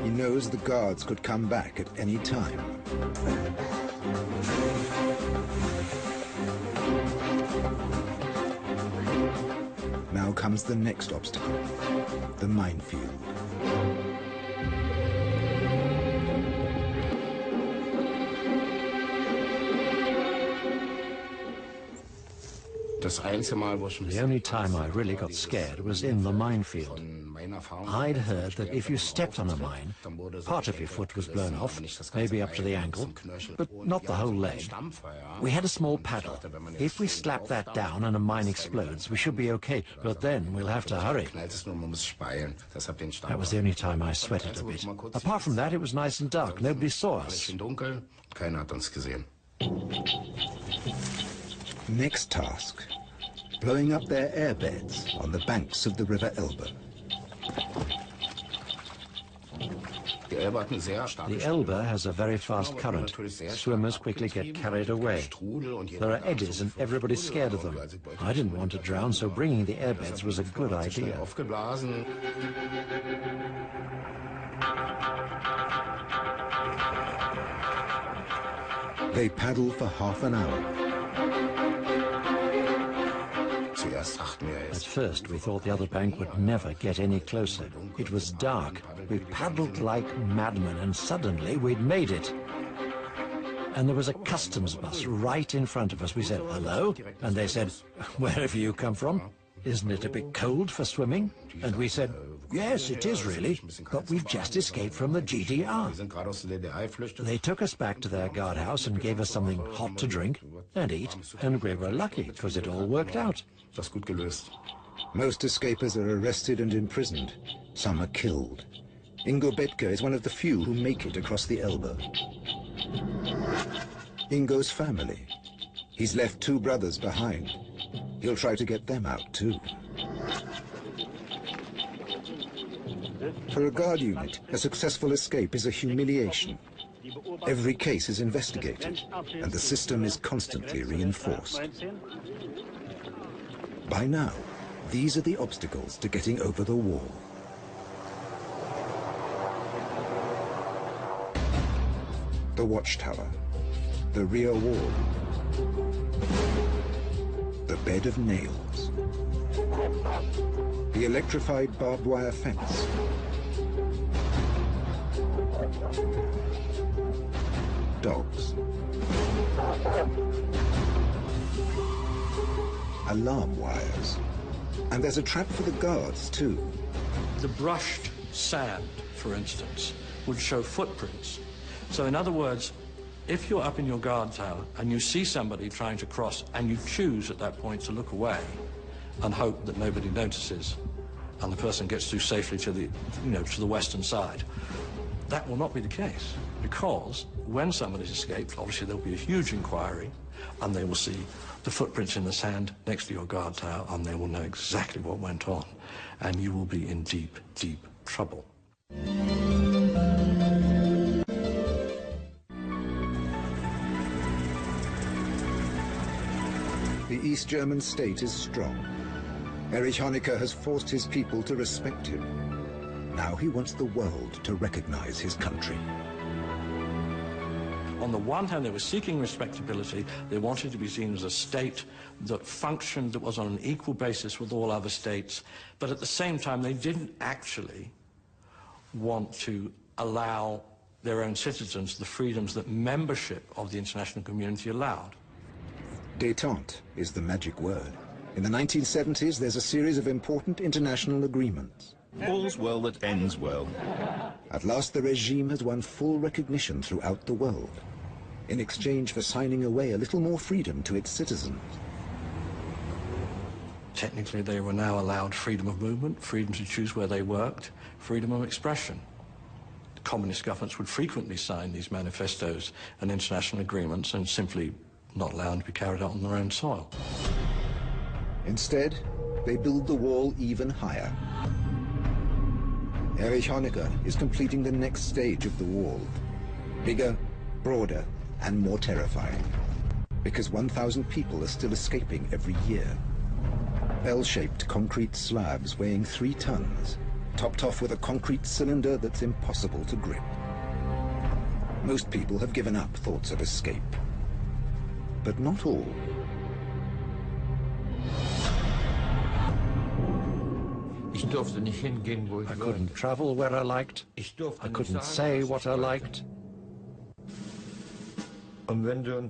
He knows the guards could come back at any time. Now comes the next obstacle, the minefield. The only time I really got scared was in the minefield. I'd heard that if you stepped on a mine, part of your foot was blown off, maybe up to the ankle, but not the whole leg. We had a small paddle. If we slap that down and a mine explodes, we should be okay, but then we'll have to hurry. That was the only time I sweated a bit. Apart from that, it was nice and dark. Nobody saw us. Next task, blowing up their airbeds on the banks of the River Elbe. The Elbe has a very fast current. Swimmers quickly get carried away. There are eddies and everybody's scared of them. I didn't want to drown, so bringing the airbeds was a good idea. They paddle for half an hour. At first, we thought the other bank would never get any closer. It was dark. We paddled like madmen, and suddenly we'd made it. And there was a customs bus right in front of us. We said, "Hello?" And they said, "Where have you come from? Isn't it a bit cold for swimming?" And we said, "Yes, it is really, but we've just escaped from the GDR." They took us back to their guardhouse and gave us something hot to drink and eat, and we were lucky because it all worked out. Most escapers are arrested and imprisoned. Some are killed. Ingo Bethge is one of the few who make it across the Elbe. Ingo's family. He's left 2 brothers behind. He'll try to get them out too. For a guard unit, a successful escape is a humiliation. Every case is investigated, and the system is constantly reinforced. By now, these are the obstacles to getting over the wall. The watchtower, the rear wall, the bed of nails, the electrified barbed wire fence, dogs, alarm wires, and there's a trap for the guards too. The brushed sand, for instance, would show footprints. So in other words, if you're up in your guard tower and you see somebody trying to cross and you choose at that point to look away and hope that nobody notices and the person gets through safely to the western side, that will not be the case, because when somebody's escaped, obviously there'll be a huge inquiry and they will see the footprints in the sand next to your guard tower and they will know exactly what went on, and you will be in deep, deep trouble. The East German state is strong. Erich Honecker has forced his people to respect him. Now he wants the world to recognize his country. On the one hand, they were seeking respectability. They wanted to be seen as a state that functioned, that was on an equal basis with all other states. But at the same time, they didn't actually want to allow their own citizens the freedoms that membership of the international community allowed. Détente is the magic word. In the 1970s, there's a series of important international agreements. All's well that ends well. At last, the regime has won full recognition throughout the world, in exchange for signing away a little more freedom to its citizens. Technically, they were now allowed freedom of movement, freedom to choose where they worked, freedom of expression. Communist governments would frequently sign these manifestos and international agreements and simply not allow them to be carried out on their own soil. Instead, they build the wall even higher. Erich Honecker is completing the next stage of the wall. Bigger, broader, and more terrifying. Because 1,000 people are still escaping every year. Bell-shaped concrete slabs weighing 3 tons, topped off with a concrete cylinder that's impossible to grip. Most people have given up thoughts of escape. But not all. I couldn't travel where I liked. I couldn't say what I liked.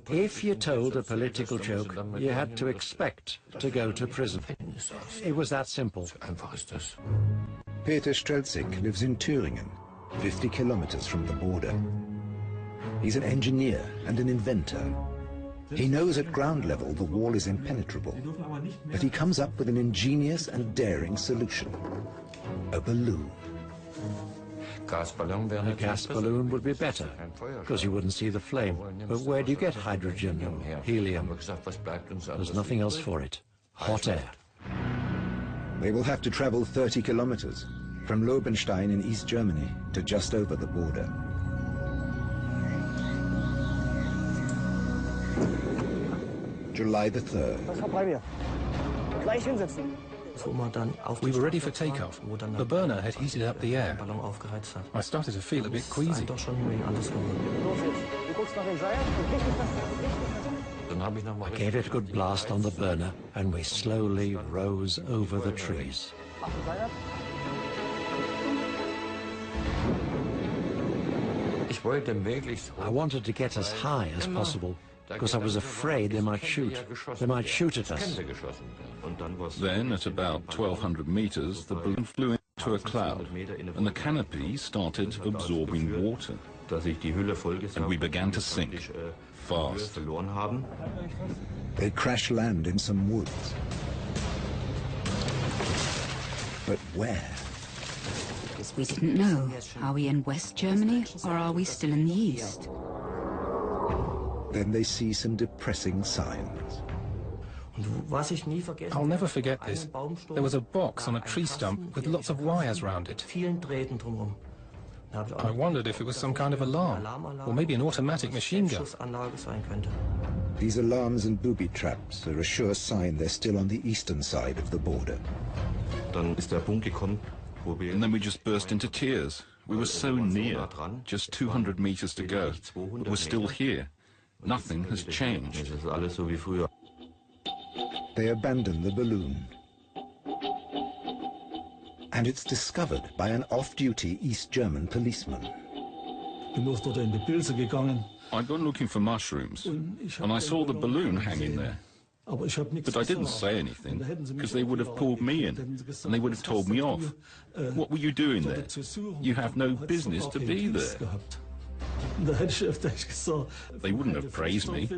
If you told a political joke, you had to expect to go to prison. It was that simple. Peter Strelzig lives in Thüringen, 50 kilometers from the border. He's an engineer and an inventor. He knows at ground level the wall is impenetrable, but he comes up with an ingenious and daring solution. A balloon. A gas balloon would be better, because you wouldn't see the flame. But where do you get hydrogen and helium? There's nothing else for it. Hot air. They will have to travel 30 kilometers, from Lobenstein in East Germany to just over the border. July the 3rd. We were ready for takeoff. The burner had heated up the air. I started to feel a bit queasy. I gave it a good blast on the burner, and we slowly rose over the trees. I wanted to get as high as possible, because I was afraid they might shoot. They might shoot at us. Then, at about 1,200 meters, the balloon flew into a cloud, and the canopy started absorbing water. And we began to sink, fast. They crash land in some woods. But where? We didn't know. Are we in West Germany, or are we still in the East? Then they see some depressing signs. I'll never forget this. There was a box on a tree stump with lots of wires round it. I wondered if it was some kind of alarm, or maybe an automatic machine gun. These alarms and booby traps are a sure sign they're still on the eastern side of the border. And then we just burst into tears. We were so near, just 200 meters to go, but we're still here. Nothing has changed. They abandon the balloon. And it's discovered by an off-duty East German policeman. I'd gone looking for mushrooms, and I saw the balloon hanging there. But I didn't say anything, because they would have pulled me in, and they would have told me off. What were you doing there? You have no business to be there. They wouldn't have praised me.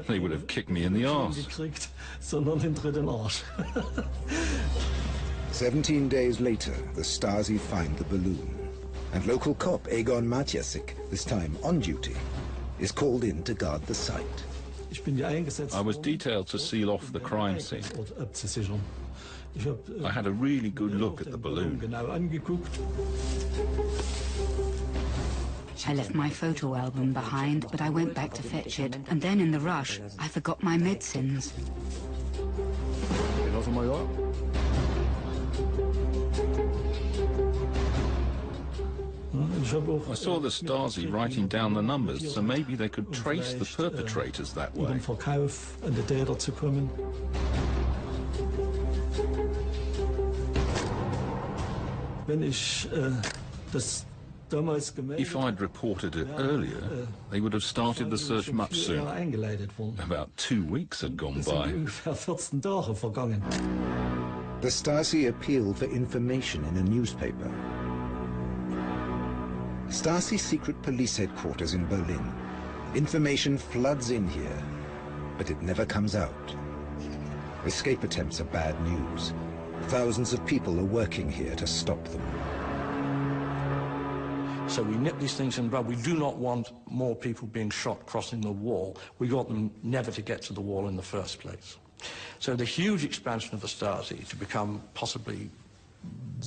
They would have kicked me in the arse. 17 days later, the Stasi find the balloon. And local cop Egon Matjasik, this time on duty, is called in to guard the site. I was detailed to seal off the crime scene. I had a really good look at the balloon. I left my photo album behind, but I went back to fetch it, and then in the rush, I forgot my medicines. I saw the Stasi writing down the numbers, so maybe they could trace the perpetrators that way. If I'd reported it earlier, they would have started the search much sooner. About 2 weeks had gone by. The Stasi appealed for information in a newspaper. Stasi secret police headquarters in Berlin. Information floods in here, but it never comes out. Escape attempts are bad news. Thousands of people are working here to stop them. So we nip these things in the bud. We do not want more people being shot crossing the wall. We want them never to get to the wall in the first place. So the huge expansion of the Stasi to become possibly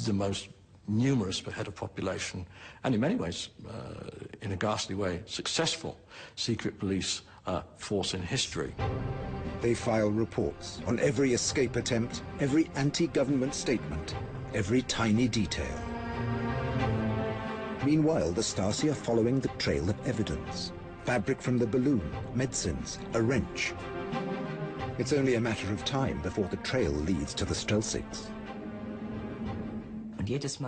the most numerous per head of population, and in many ways, in a ghastly way, successful secret police force in history. They file reports on every escape attempt, every anti-government statement, every tiny detail. Meanwhile, the Stasi are following the trail of evidence. Fabric from the balloon, medicines, a wrench. It's only a matter of time before the trail leads to the Strelsigs.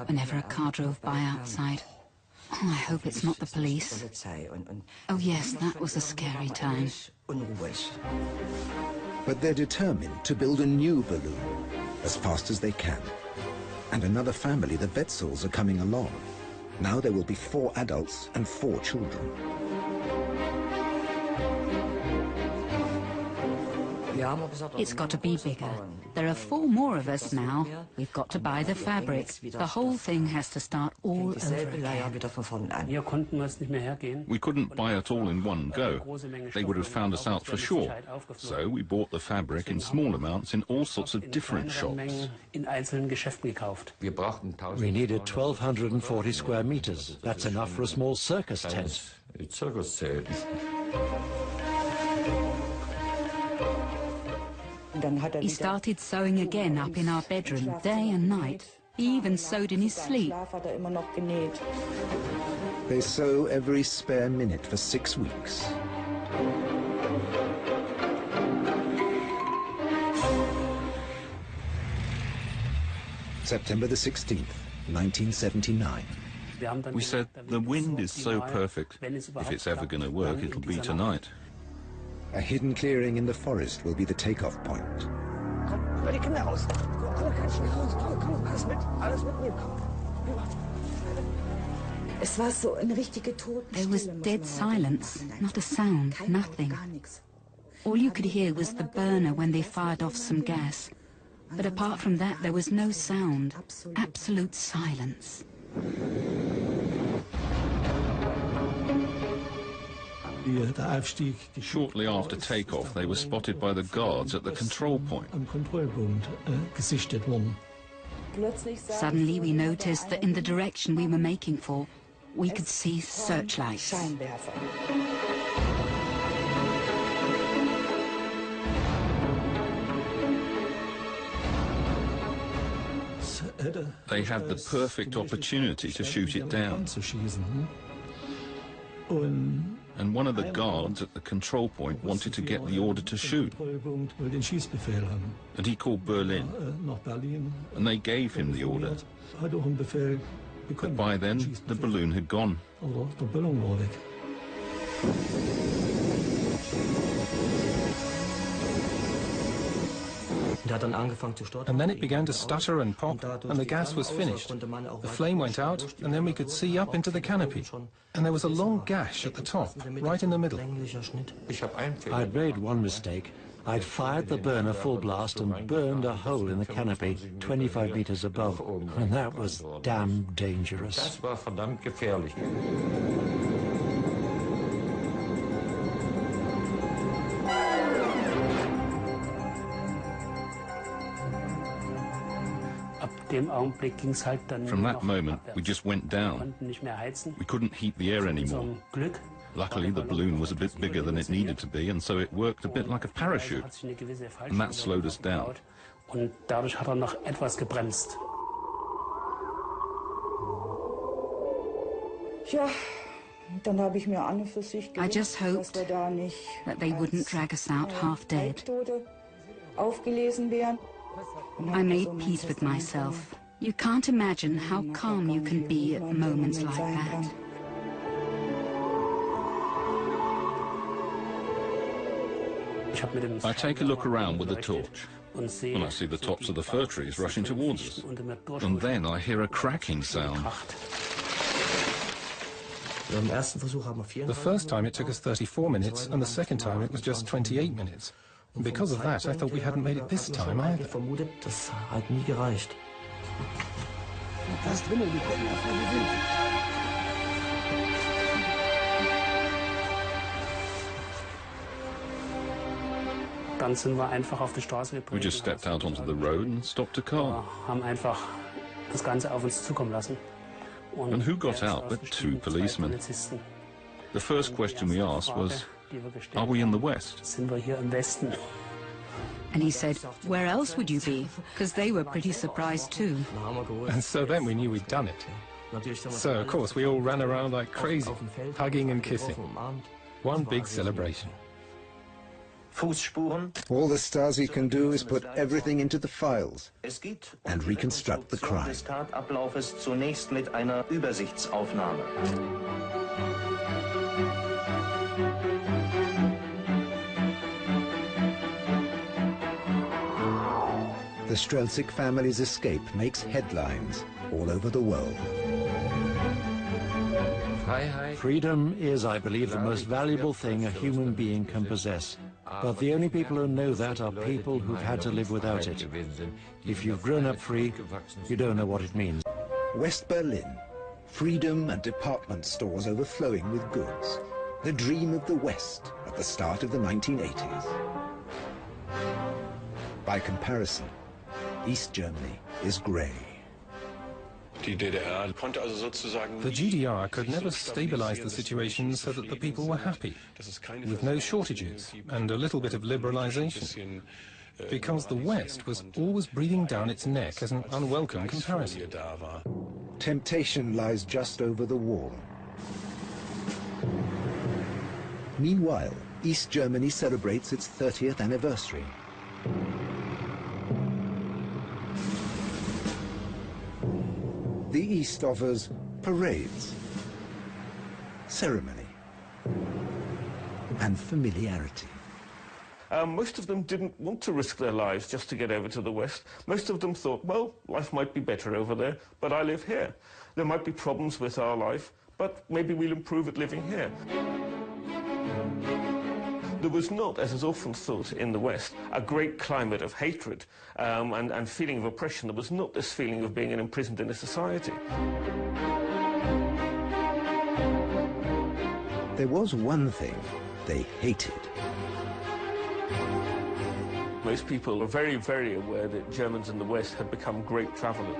Whenever a car drove by outside, oh, I hope it's not the police. Oh yes, that was a scary time. But they're determined to build a new balloon as fast as they can. And another family, the Wetzels, are coming along. Now there will be 4 adults and 4 children. It's got to be bigger. There are 4 more of us now. We've got to buy the fabric. The whole thing has to start all over again. We couldn't buy it all in one go. They would have found us out for sure. So we bought the fabric in small amounts in all sorts of different shops. We needed 1,240 square meters. That's enough for a small circus tent. He started sewing again up in our bedroom, day and night. He even sewed in his sleep. They sew every spare minute for 6 weeks. September the 16th, 1979. We said, the wind is so perfect. If it's ever going to work, it'll be tonight. A hidden clearing in the forest will be the takeoff point. There was dead silence, not a sound, nothing. All you could hear was the burner when they fired off some gas. But apart from that, there was no sound, absolute silence. Shortly after takeoff, they were spotted by the guards at the control point. Suddenly we noticed that in the direction we were making for, we could see searchlights. They had the perfect opportunity to shoot it down. And one of the guards at the control point wanted to get the order to shoot. And he called Berlin. And they gave him the order. But by then, the balloon had gone. And then it began to stutter and pop, and the gas was finished. The flame went out, and then we could see up into the canopy. And there was a long gash at the top, right in the middle. I'd made one mistake. I'd fired the burner full blast and burned a hole in the canopy 25 meters above. And that was damn dangerous. From that moment, we just went down. We couldn't heat the air anymore. Luckily, the balloon was a bit bigger than it needed to be, and so it worked a bit like a parachute. And that slowed us down. I just hoped that they wouldn't drag us out half dead. I made peace with myself. You can't imagine how calm you can be at moments like that. I take a look around with a torch, and I see the tops of the fir trees rushing towards us. And then I hear a cracking sound. The first time it took us 34 minutes, and the second time it was just 28 minutes. And because of that, I thought we hadn't made it this time either. We just stepped out onto the road and stopped a car. And who got out but two policemen? The first question we asked was, are we in the West? And he said, where else would you be? Because they were pretty surprised too. And so then we knew we'd done it. So, of course, we all ran around like crazy, hugging and kissing. One big celebration. All the Stasi can do is put everything into the files and reconstruct the crime. The Streltsik family's escape makes headlines all over the world. Freedom is, I believe, the most valuable thing a human being can possess. But the only people who know that are people who've had to live without it. If you've grown up free, you don't know what it means. West Berlin, freedom and department stores overflowing with goods. The dream of the West at the start of the 1980s. By comparison, East Germany is grey. The GDR could never stabilize the situation so that the people were happy, with no shortages and a little bit of liberalization, because the West was always breathing down its neck as an unwelcome comparison. Temptation lies just over the wall. Meanwhile, East Germany celebrates its 30th anniversary. The East offers parades, ceremony, and familiarity. Most of them didn't want to risk their lives just to get over to the West. Most of them thought, well, life might be better over there, but I live here. There might be problems with our life, but maybe we'll improve at living here. There was not, as is often thought in the West, a great climate of hatred and feeling of oppression. There was not this feeling of being imprisoned in a society. There was one thing they hated. Most people were very, very aware that Germans in the West had become great travellers.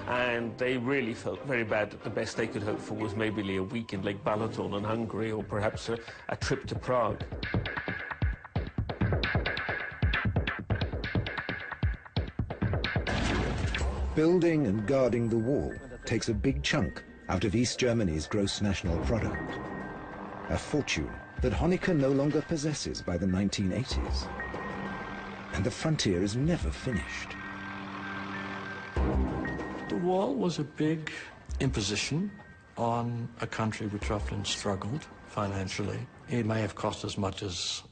And they really felt very bad that the best they could hope for was maybe a week in Lake Balaton in Hungary, or perhaps a trip to Prague. Building and guarding the wall takes a big chunk out of East Germany's gross national product. A fortune that Honecker no longer possesses by the 1980s. And the frontier is never finished. The wall was a big imposition on a country which often struggled financially. It may have cost as much as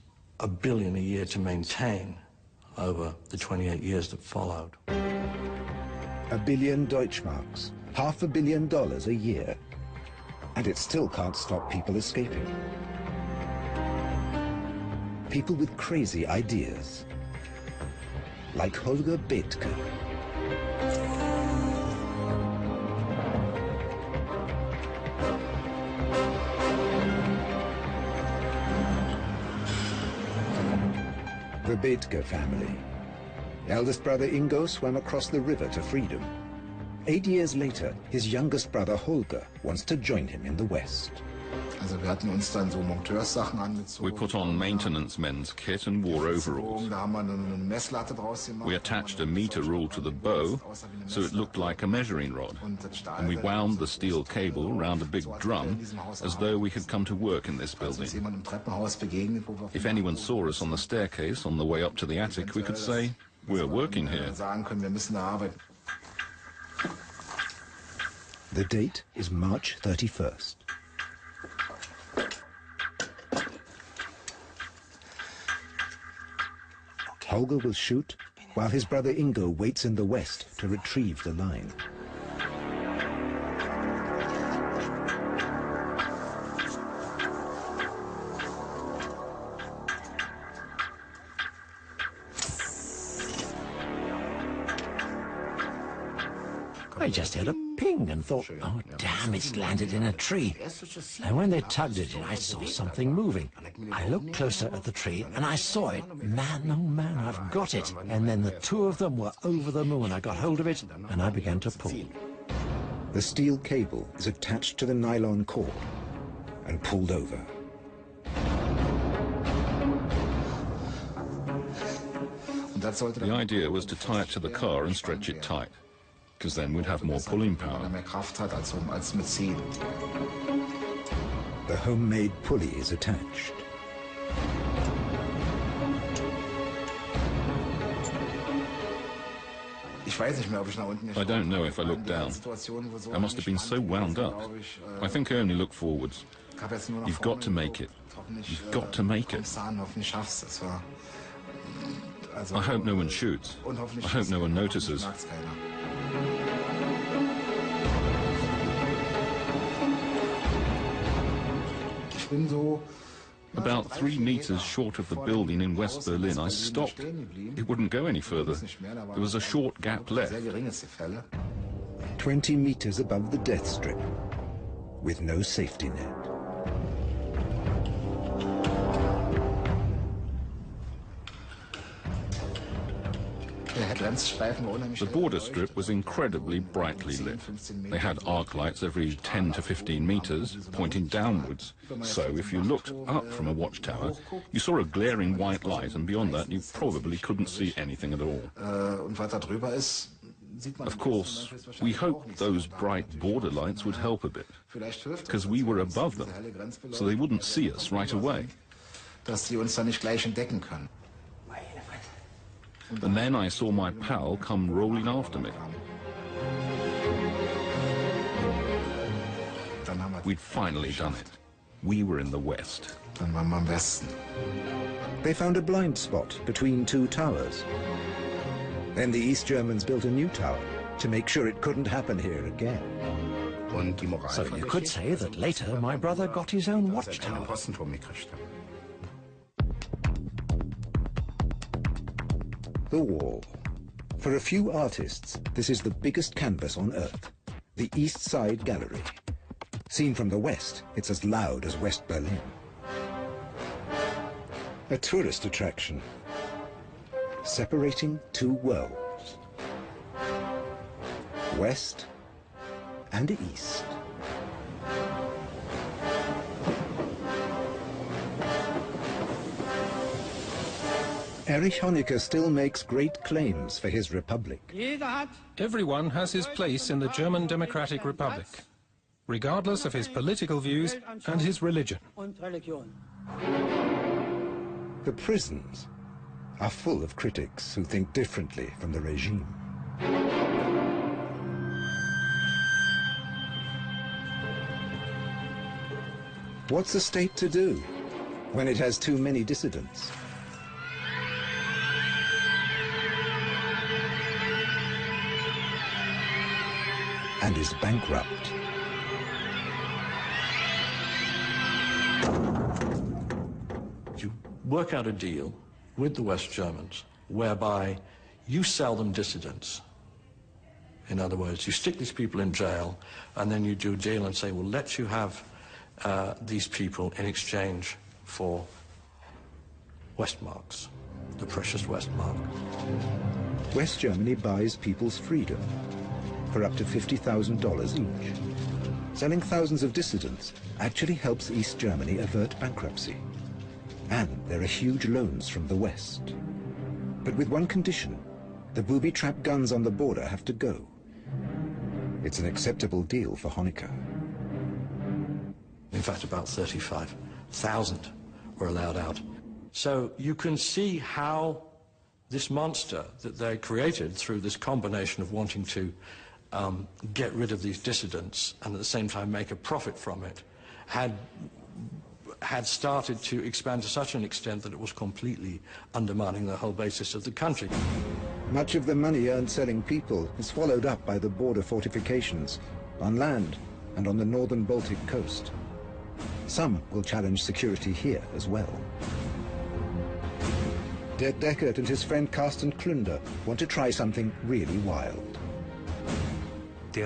$1 billion a year to maintain over the 28 years that followed. $1 billion Deutschmarks, $500 million a year. And it still can't stop people escaping. People with crazy ideas. Like Holger Bethke. The Bethke family. Eldest brother Ingo swam across the river to freedom. 8 years later, his youngest brother Holger wants to join him in the West. We put on maintenance men's kit and wore overalls. We attached a meter rule to the bow so it looked like a measuring rod, and we wound the steel cable round a big drum as though we had come to work in this building. If anyone saw us on the staircase on the way up to the attic, we could say, "We're working here." The date is March 31st. Holger will shoot while his brother Ingo waits in the west to retrieve the line. I just heard a ping and thought, oh damn, it's landed in a tree. And when they tugged it in, I saw something moving. I looked closer at the tree and I saw it. Man, oh man, I've got it. And then the two of them were over the moon. I got hold of it and I began to pull. The steel cable is attached to the nylon cord and pulled over. The idea was to tie it to the car and stretch it tight, because then we'd have more pulling power. The homemade pulley is attached. I don't know if I looked down. I must have been so wound up. I think I only looked forwards. You've got to make it. You've got to make it. I hope no one shoots. I hope no one notices. About 3 meters short of the building in West Berlin, I stopped. It wouldn't go any further. There was a short gap left. 20 meters above the death strip, with no safety net. The border strip was incredibly brightly lit. They had arc lights every 10 to 15 meters, pointing downwards. So if you looked up from a watchtower, you saw a glaring white light, and beyond that you probably couldn't see anything at all. Of course, we hoped those bright border lights would help a bit, because we were above them, so they wouldn't see us right away. And then I saw my pal come rolling after me. We'd finally done it. We were in the West. They found a blind spot between 2 towers. Then the East Germans built a new tower to make sure it couldn't happen here again. So you could say that later my brother got his own watchtower. The Wall. For a few artists, this is the biggest canvas on Earth, the East Side Gallery. Seen from the west, it's as loud as West Berlin. A tourist attraction, separating 2 worlds, West and East. Erich Honecker still makes great claims for his republic. Everyone has his place in the German Democratic Republic, regardless of his political views and his religion. The prisons are full of critics who think differently from the regime. What's the state to do when it has too many dissidents? And is bankrupt. You work out a deal with the West Germans whereby you sell them dissidents. In other words, you stick these people in jail and then you do a deal and say, we'll let you have these people in exchange for Westmarks, the precious Westmark. West Germany buys people's freedom for up to $50,000 each. Selling thousands of dissidents actually helps East Germany avert bankruptcy. And there are huge loans from the West. But with one condition, the booby-trapped guns on the border have to go. It's an acceptable deal for Honecker. In fact, about 35,000 were allowed out. So you can see how this monster that they created through this combination of wanting to get rid of these dissidents and at the same time make a profit from it had started to expand to such an extent that it was completely undermining the whole basis of the country. Much of the money earned selling people is swallowed up by the border fortifications, on land and on the northern Baltic coast. Some will challenge security here as well. Dirk Deckert and his friend Carsten Klunder want to try something really wild. The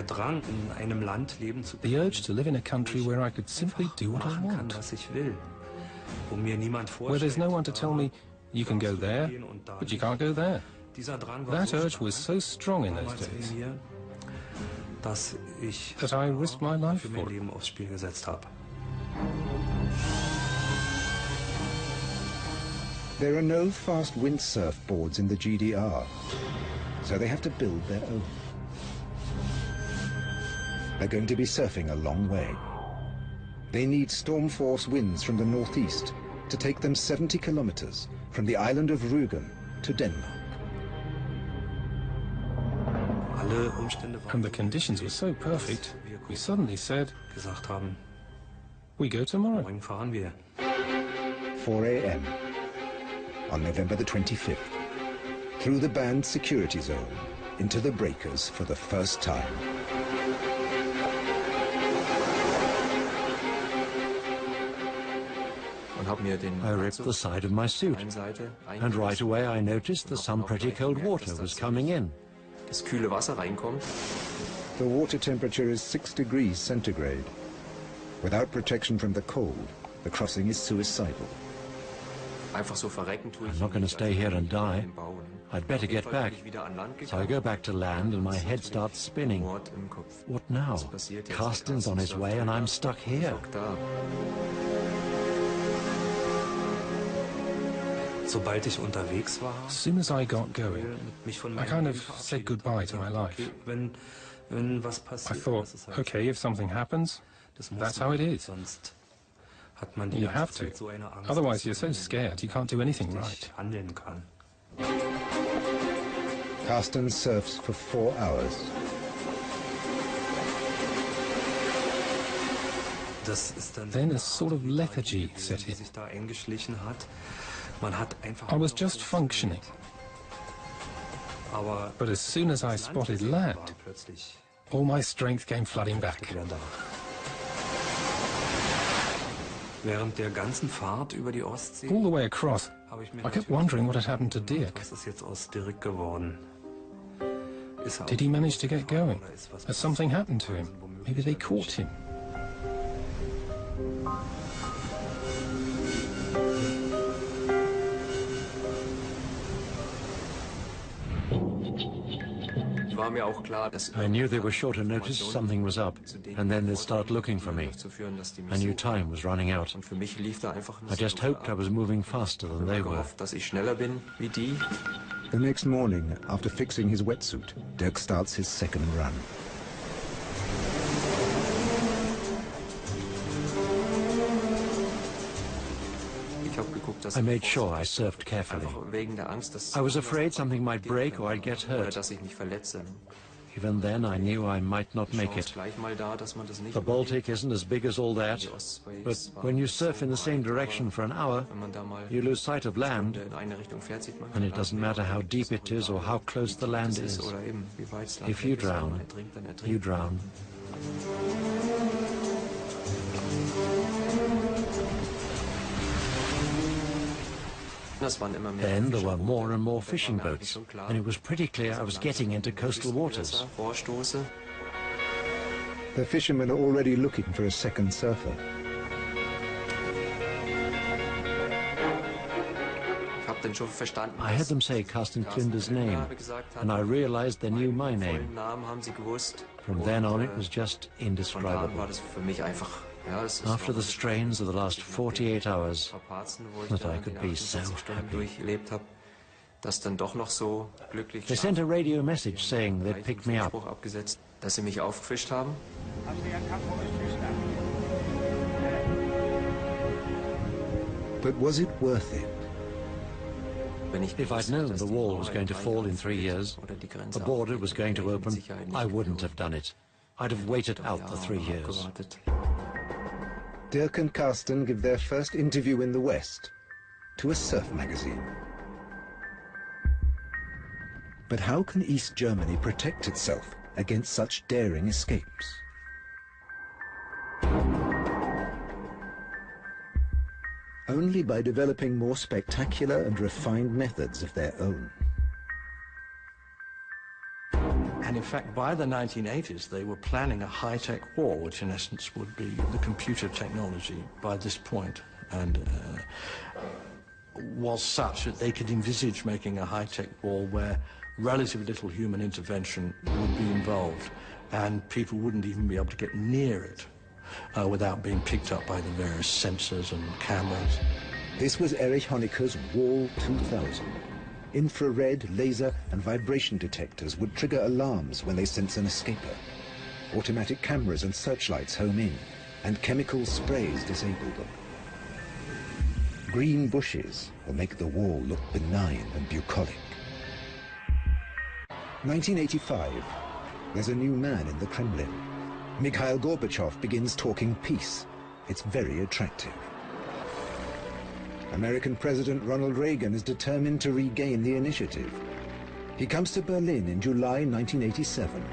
urge to live in a country where I could simply do what I want. Where there's no one to tell me, you can go there, but you can't go there. That urge was so strong in those days that I risked my life for it. There are no fast windsurf boards in the GDR, so they have to build their own. They're going to be surfing a long way. They need storm force winds from the northeast to take them 70 kilometers from the island of Rügen to Denmark. And the conditions were so perfect, we suddenly said, we go tomorrow. 4 a.m. on November the 25th, through the banned security zone, into the breakers for the first time. I ripped the side of my suit, and right away I noticed that some pretty cold water was coming in. The water temperature is 6 degrees centigrade. Without protection from the cold, the crossing is suicidal. I'm not going to stay here and die. I'd better get back. So I go back to land and my head starts spinning. What now? Carsten's on his way and I'm stuck here. As soon as I got going, I kind of said goodbye to my life. I thought, okay, if something happens, that's how it is. You have to. Otherwise, you're so scared you can't do anything right. Carsten surfs for 4 hours. Then a sort of lethargy set in. I was just functioning. But as soon as I spotted land, all my strength came flooding back. All the way across, I kept wondering what had happened to Dirk. Did he manage to get going? Has something happened to him? Maybe they caught him. I knew they were sure to notice something was up, and then they'd start looking for me. I knew time was running out. I just hoped I was moving faster than they were. The next morning, after fixing his wetsuit, Dirk starts his second run. I made sure I surfed carefully. I was afraid something might break or I'd get hurt. Even then, I knew I might not make it. The Baltic isn't as big as all that, but when you surf in the same direction for an hour, you lose sight of land, and it doesn't matter how deep it is or how close the land is. If you drown, you drown. Then there were more and more fishing boats, and it was pretty clear I was getting into coastal waters. The fishermen are already looking for a second surfer. I had them say Carsten Klinder's name, and I realized they knew my name. From then on, it was just indescribable. After the strains of the last 48 hours, that I could be so happy. They sent a radio message saying they'd picked me up. But was it worth it? If I'd known the wall was going to fall in 3 years, the border was going to open, I wouldn't have done it. I'd have waited out the 3 years. Dirk and Carsten give their first interview in the West to a surf magazine. But how can East Germany protect itself against such daring escapes? Only by developing more spectacular and refined methods of their own. And in fact, by the 1980s, they were planning a high-tech war, which in essence would be the computer technology by this point, and was such that they could envisage making a high-tech war where relatively little human intervention would be involved, and people wouldn't even be able to get near it without being picked up by the various sensors and cameras. This was Erich Honecker's Wall 2000. Infrared, laser and vibration detectors would trigger alarms when they sense an escaper. Automatic cameras and searchlights home in, and chemical sprays disable them. Green bushes will make the wall look benign and bucolic. 1985, there's a new man in the Kremlin. Mikhail Gorbachev begins talking peace. It's very attractive. American President Ronald Reagan is determined to regain the initiative. He comes to Berlin in July 1987.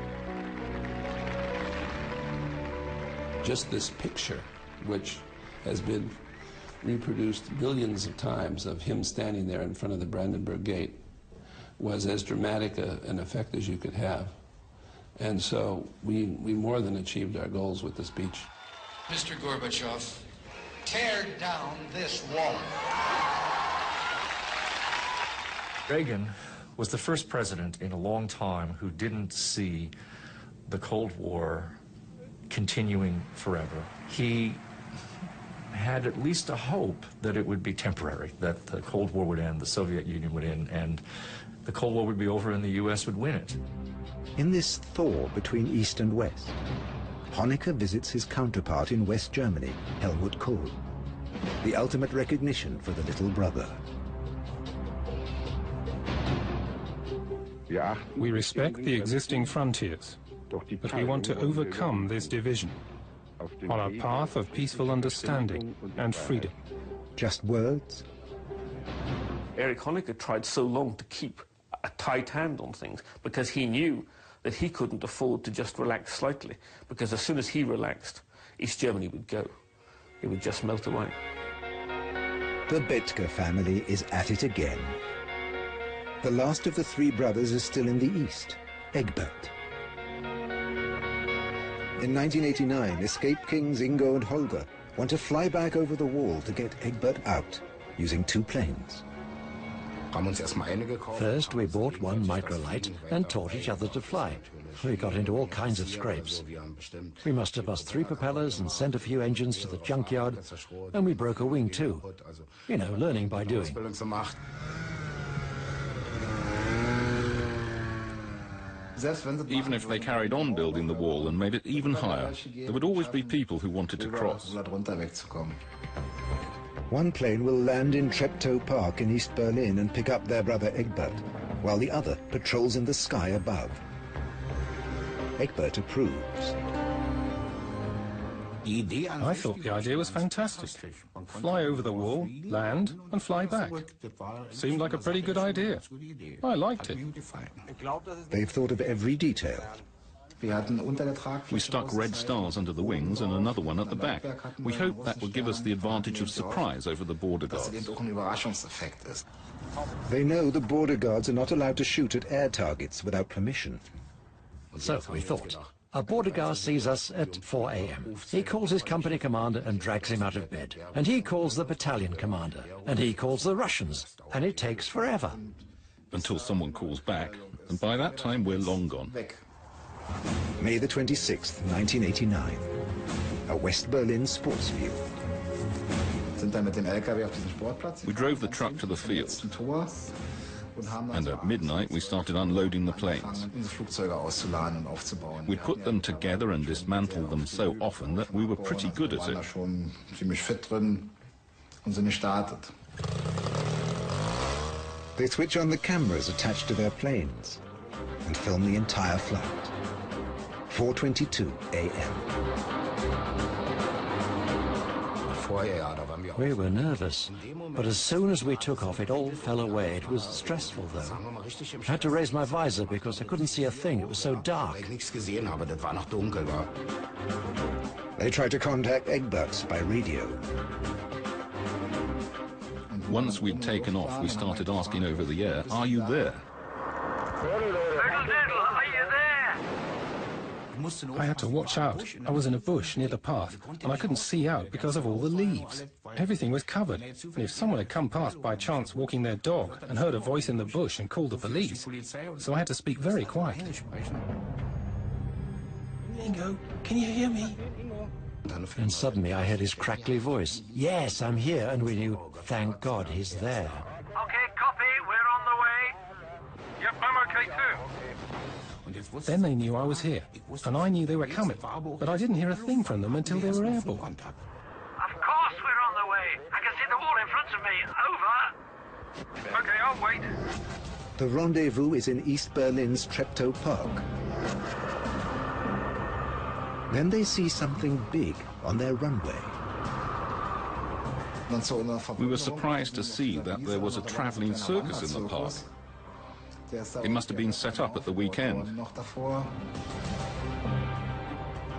Just this picture, which has been reproduced millions of times of him standing there in front of the Brandenburg Gate, was as dramatic an effect as you could have. And so we more than achieved our goals with the speech. Mr. Gorbachev, tear down this wall. Reagan was the first president in a long time who didn't see the Cold War continuing forever. He had at least a hope that it would be temporary, that the Cold War would end, the Soviet Union would end, and the Cold War would be over and the U.S. would win it. In this thaw between East and West, Honecker visits his counterpart in West Germany, Helmut Kohl, the ultimate recognition for the little brother. We respect the existing frontiers, but we want to overcome this division on our path of peaceful understanding and freedom. Just words? Erich Honecker tried so long to keep a tight hand on things because he knew that he couldn't afford to just relax slightly, because as soon as he relaxed, East Germany would go. It would just melt away. The Bethke family is at it again. The last of the three brothers is still in the East, Egbert. In 1989, escaped kings Ingo and Holger want to fly back over the wall to get Egbert out using 2 planes. First, we bought one microlight and taught each other to fly. We got into all kinds of scrapes. We must have lost 3 propellers and sent a few engines to the junkyard, and we broke a wing too. You know, learning by doing. Even if they carried on building the wall and made it even higher, there would always be people who wanted to cross. One plane will land in Treptow Park in East Berlin and pick up their brother Egbert, while the other patrols in the sky above. Egbert approves. I thought the idea was fantastic. Fly over the wall, land, and fly back. Seemed like a pretty good idea. I liked it. They've thought of every detail. We stuck red stars under the wings and another one at the back. We hoped that would give us the advantage of surprise over the border guards. They know the border guards are not allowed to shoot at air targets without permission. So we thought, A border guard sees us at 4 a.m. He calls his company commander and drags him out of bed. And he calls the battalion commander. And he calls the Russians. And it takes forever. Until someone calls back, and by that time we're long gone. May the 26th, 1989. A West Berlin sports field. We drove the truck to the field. And at midnight we started unloading the planes. We put them together and dismantled them so often that we were pretty good at it. They switch on the cameras attached to their planes and film the entire flight. 4:22 a.m. We were nervous, but as soon as we took off, it all fell away. It was stressful, though. I had to raise my visor because I couldn't see a thing. It was so dark. They tried to contact Egbert by radio. Once we'd taken off, we started asking over the air, "Are you there?" I had to watch out. I was in a bush near the path, and I couldn't see out because of all the leaves. Everything was covered, and if someone had come past by chance walking their dog and heard a voice in the bush and called the police, so I had to speak very quietly. Ingo, can you hear me? And suddenly I heard his crackly voice. Yes, I'm here, and we knew, thank God, he's there. Okay, copy, we're on the way. Yep, I'm okay too. Then they knew I was here, and I knew they were coming, but I didn't hear a thing from them until they were airborne. Of course we're on the way. I can see the wall in front of me. Over. Okay, I'll wait. The rendezvous is in East Berlin's Treptow Park. Then they see something big on their runway. We were surprised to see that there was a travelling circus in the park. It must have been set up at the weekend.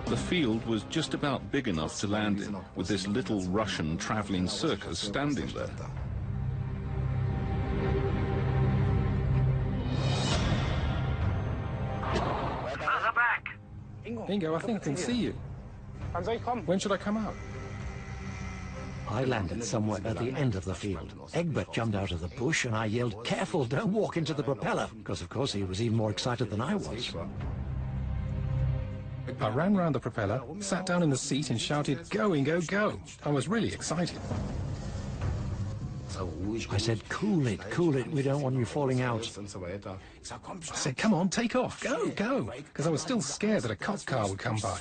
The field was just about big enough to land in, with this little Russian travelling circus standing there. Further back. Ingo, I think I can see you. When should I come out? I landed somewhere at the end of the field. Egbert jumped out of the bush and I yelled, "Careful, don't walk into the propeller," because of course he was even more excited than I was. I ran round the propeller, sat down in the seat and shouted, "Go, Ingo, go!" I was really excited. I said, cool it, we don't want you falling out. I said, come on, take off, go, because I was still scared that a cop car would come by.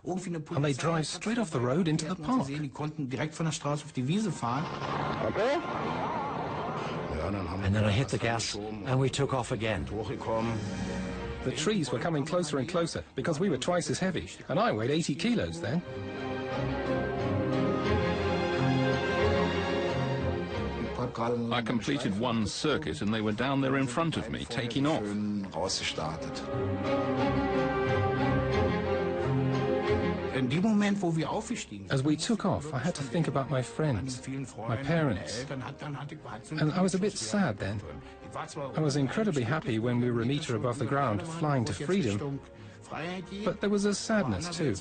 And they drive straight off the road into the park. And then I hit the gas, and we took off again. The trees were coming closer and closer, because we were twice as heavy, and I weighed 80 kilos then. I completed one circuit and they were down there in front of me, taking off. As we took off, I had to think about my friends, my parents, and I was a bit sad then. I was incredibly happy when we were a meter above the ground, flying to freedom. But there was a sadness too,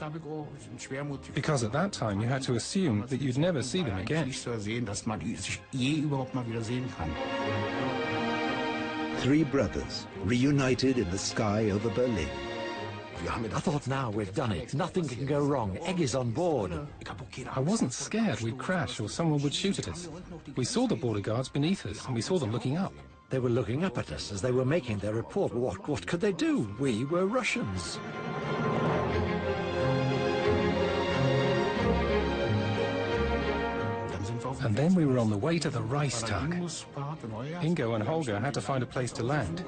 because at that time you had to assume that you'd never see them again. 3 brothers reunited in the sky over Berlin. I thought, now we've done it. Nothing can go wrong. Egg is on board. I wasn't scared we'd crash or someone would shoot at us. We saw the border guards beneath us and we saw them looking up. They were looking up at us as they were making their report. What could they do? We were Russians. And then we were on the way to the Reichstag. Ingo and Holger had to find a place to land.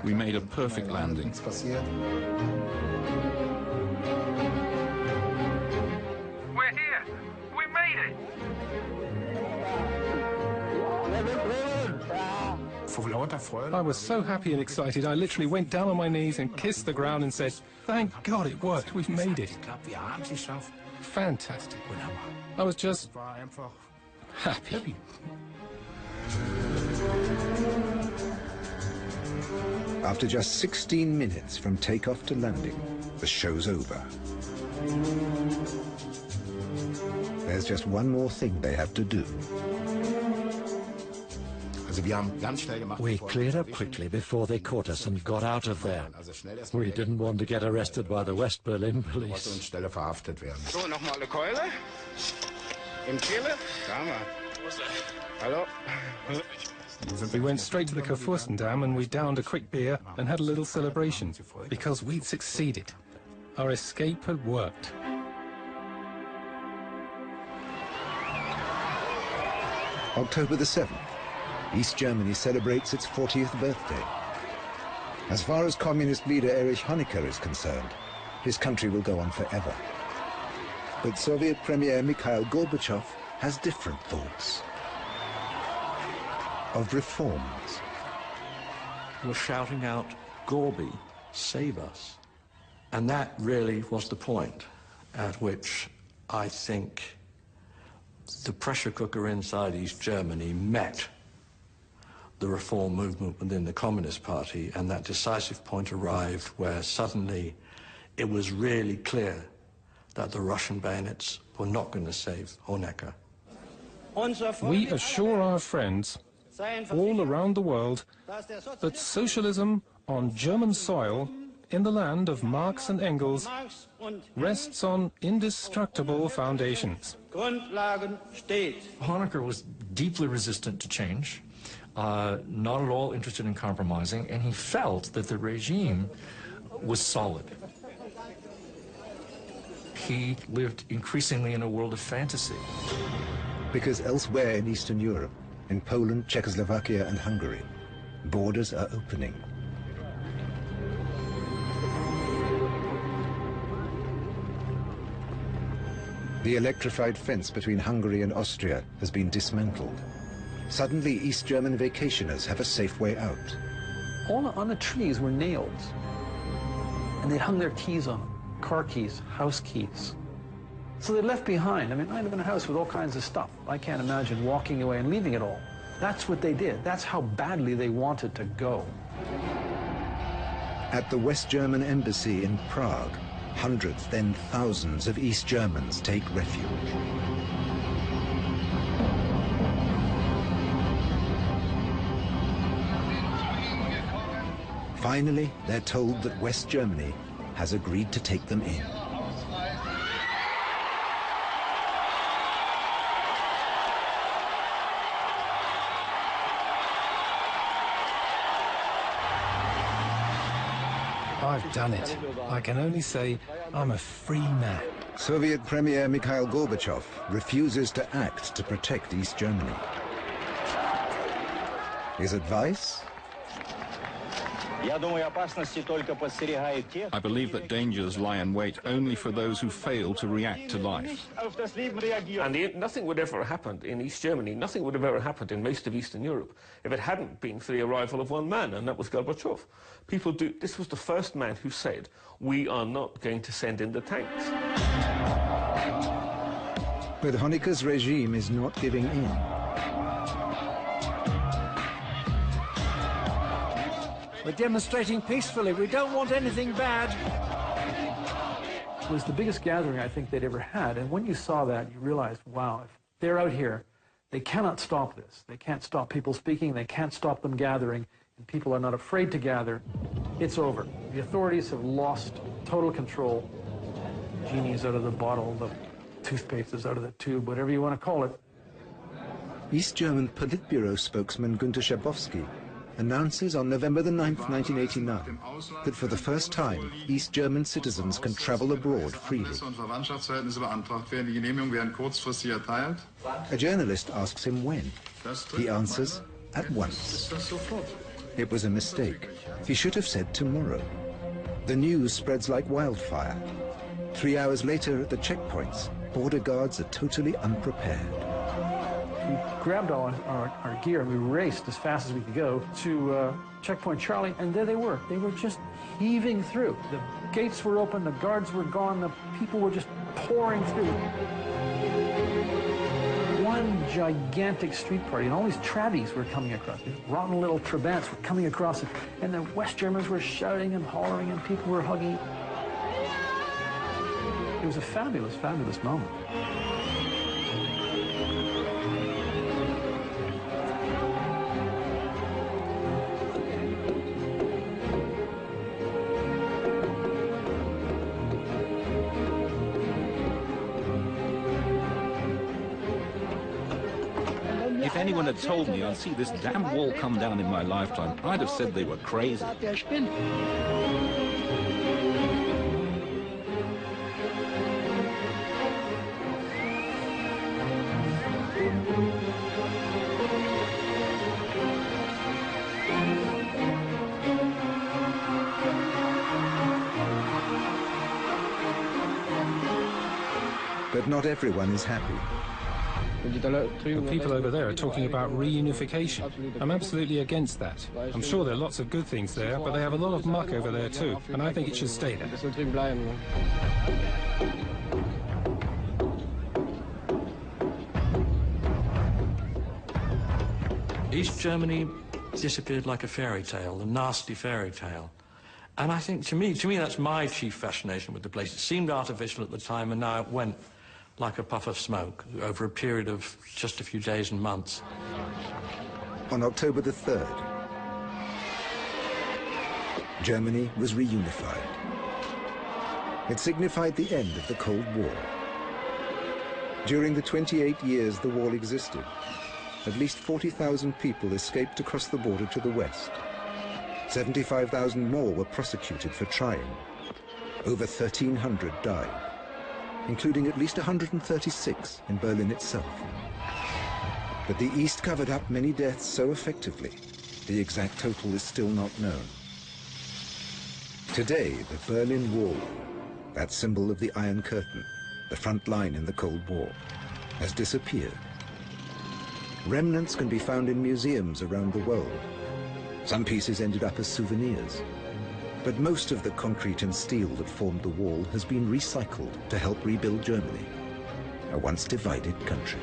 We made a perfect landing. We're here. We made it. I was so happy and excited, I literally went down on my knees and kissed the ground and said, "Thank God it worked, we've made it." Fantastic. I was just happy. After just 16 minutes from takeoff to landing, the show's over. There's just one more thing they have to do. We cleared up quickly before they caught us and got out of there. We didn't want to get arrested by the West Berlin police. So, nochmal eine Keule. Im Kehle. Da mal. Hallo. We went straight to the Kurfürstendamm and we downed a quick beer and had a little celebration, because we'd succeeded. Our escape had worked. October the 7th, East Germany celebrates its 40th birthday. As far as communist leader Erich Honecker is concerned, his country will go on forever. But Soviet Premier Mikhail Gorbachev has different thoughts. Of reforms. We're shouting out, Gorby, save us. And that really was the point at which I think the pressure cooker inside East Germany met the reform movement within the Communist Party, and that decisive point arrived where suddenly it was really clear that the Russian bayonets were not going to save Honecker. We assure our friends all around the world that socialism on German soil, in the land of Marx and Engels, rests on indestructible foundations. Honecker was deeply resistant to change, not at all interested in compromising, and he felt that the regime was solid. He lived increasingly in a world of fantasy. Because elsewhere in Eastern Europe, in Poland, Czechoslovakia and Hungary, borders are opening. The electrified fence between Hungary and Austria has been dismantled. Suddenly, East German vacationers have a safe way out. On the trees were nails, and they'd hung their keys on them, car keys, house keys. So they left behind. I mean, I live in a house with all kinds of stuff. I can't imagine walking away and leaving it all. That's what they did. That's how badly they wanted to go. At the West German embassy in Prague, hundreds, then thousands of East Germans take refuge. Finally, they're told that West Germany has agreed to take them in. I've done it. I can only say I'm a free man. Soviet Premier Mikhail Gorbachev refuses to act to protect East Germany. His advice? I believe that dangers lie in wait only for those who fail to react to life. And nothing would ever have happened in East Germany, nothing would have ever happened in most of Eastern Europe if it hadn't been for the arrival of one man, and that was Gorbachev. This was the first man who said, we are not going to send in the tanks. But Honecker's regime is not giving in. We're demonstrating peacefully. We don't want anything bad. It was the biggest gathering I think they'd ever had. And when you saw that, you realized, wow, if they're out here, they cannot stop this. They can't stop people speaking. They can't stop them gathering. And people are not afraid to gather. It's over. The authorities have lost total control. The genie's out of the bottle. The toothpaste is out of the tube, whatever you want to call it. East German Politburo spokesman Günter Schabowski announces on November the 9th, 1989, that for the first time, East German citizens can travel abroad freely. A journalist asks him when. He answers, at once. It was a mistake. He should have said tomorrow. The news spreads like wildfire. 3 hours later at the checkpoints, border guards are totally unprepared. We grabbed all our gear and we raced as fast as we could go to Checkpoint Charlie, and there they were. They were just heaving through. The gates were open, the guards were gone, the people were just pouring through. One gigantic street party, and all these travvies were coming across. These rotten little Trabants were coming across, and the West Germans were shouting and hollering, and people were hugging. It was a fabulous, fabulous moment. If anyone had told me I'd see this damn wall come down in my lifetime, I'd have said they were crazy. But not everyone is happy. The people over there are talking about reunification. I'm absolutely against that. I'm sure there are lots of good things there, but they have a lot of muck over there too, and I think it should stay there. East Germany disappeared like a fairy tale, a nasty fairy tale. And I think, to me, that's my chief fascination with the place. It seemed artificial at the time, and now it went like a puff of smoke over a period of just a few days and months. On October the 3rd, Germany was reunified. It signified the end of the Cold War. During the 28 years the war existed, at least 40,000 people escaped across the border to the west. 75,000 more were prosecuted for trying. Over 1,300 died, including at least 136 in Berlin itself. But the East covered up many deaths so effectively, the exact total is still not known. Today, the Berlin Wall, that symbol of the Iron Curtain, the front line in the Cold War, has disappeared. Remnants can be found in museums around the world. Some pieces ended up as souvenirs. But most of the concrete and steel that formed the wall has been recycled to help rebuild Germany, a once divided country.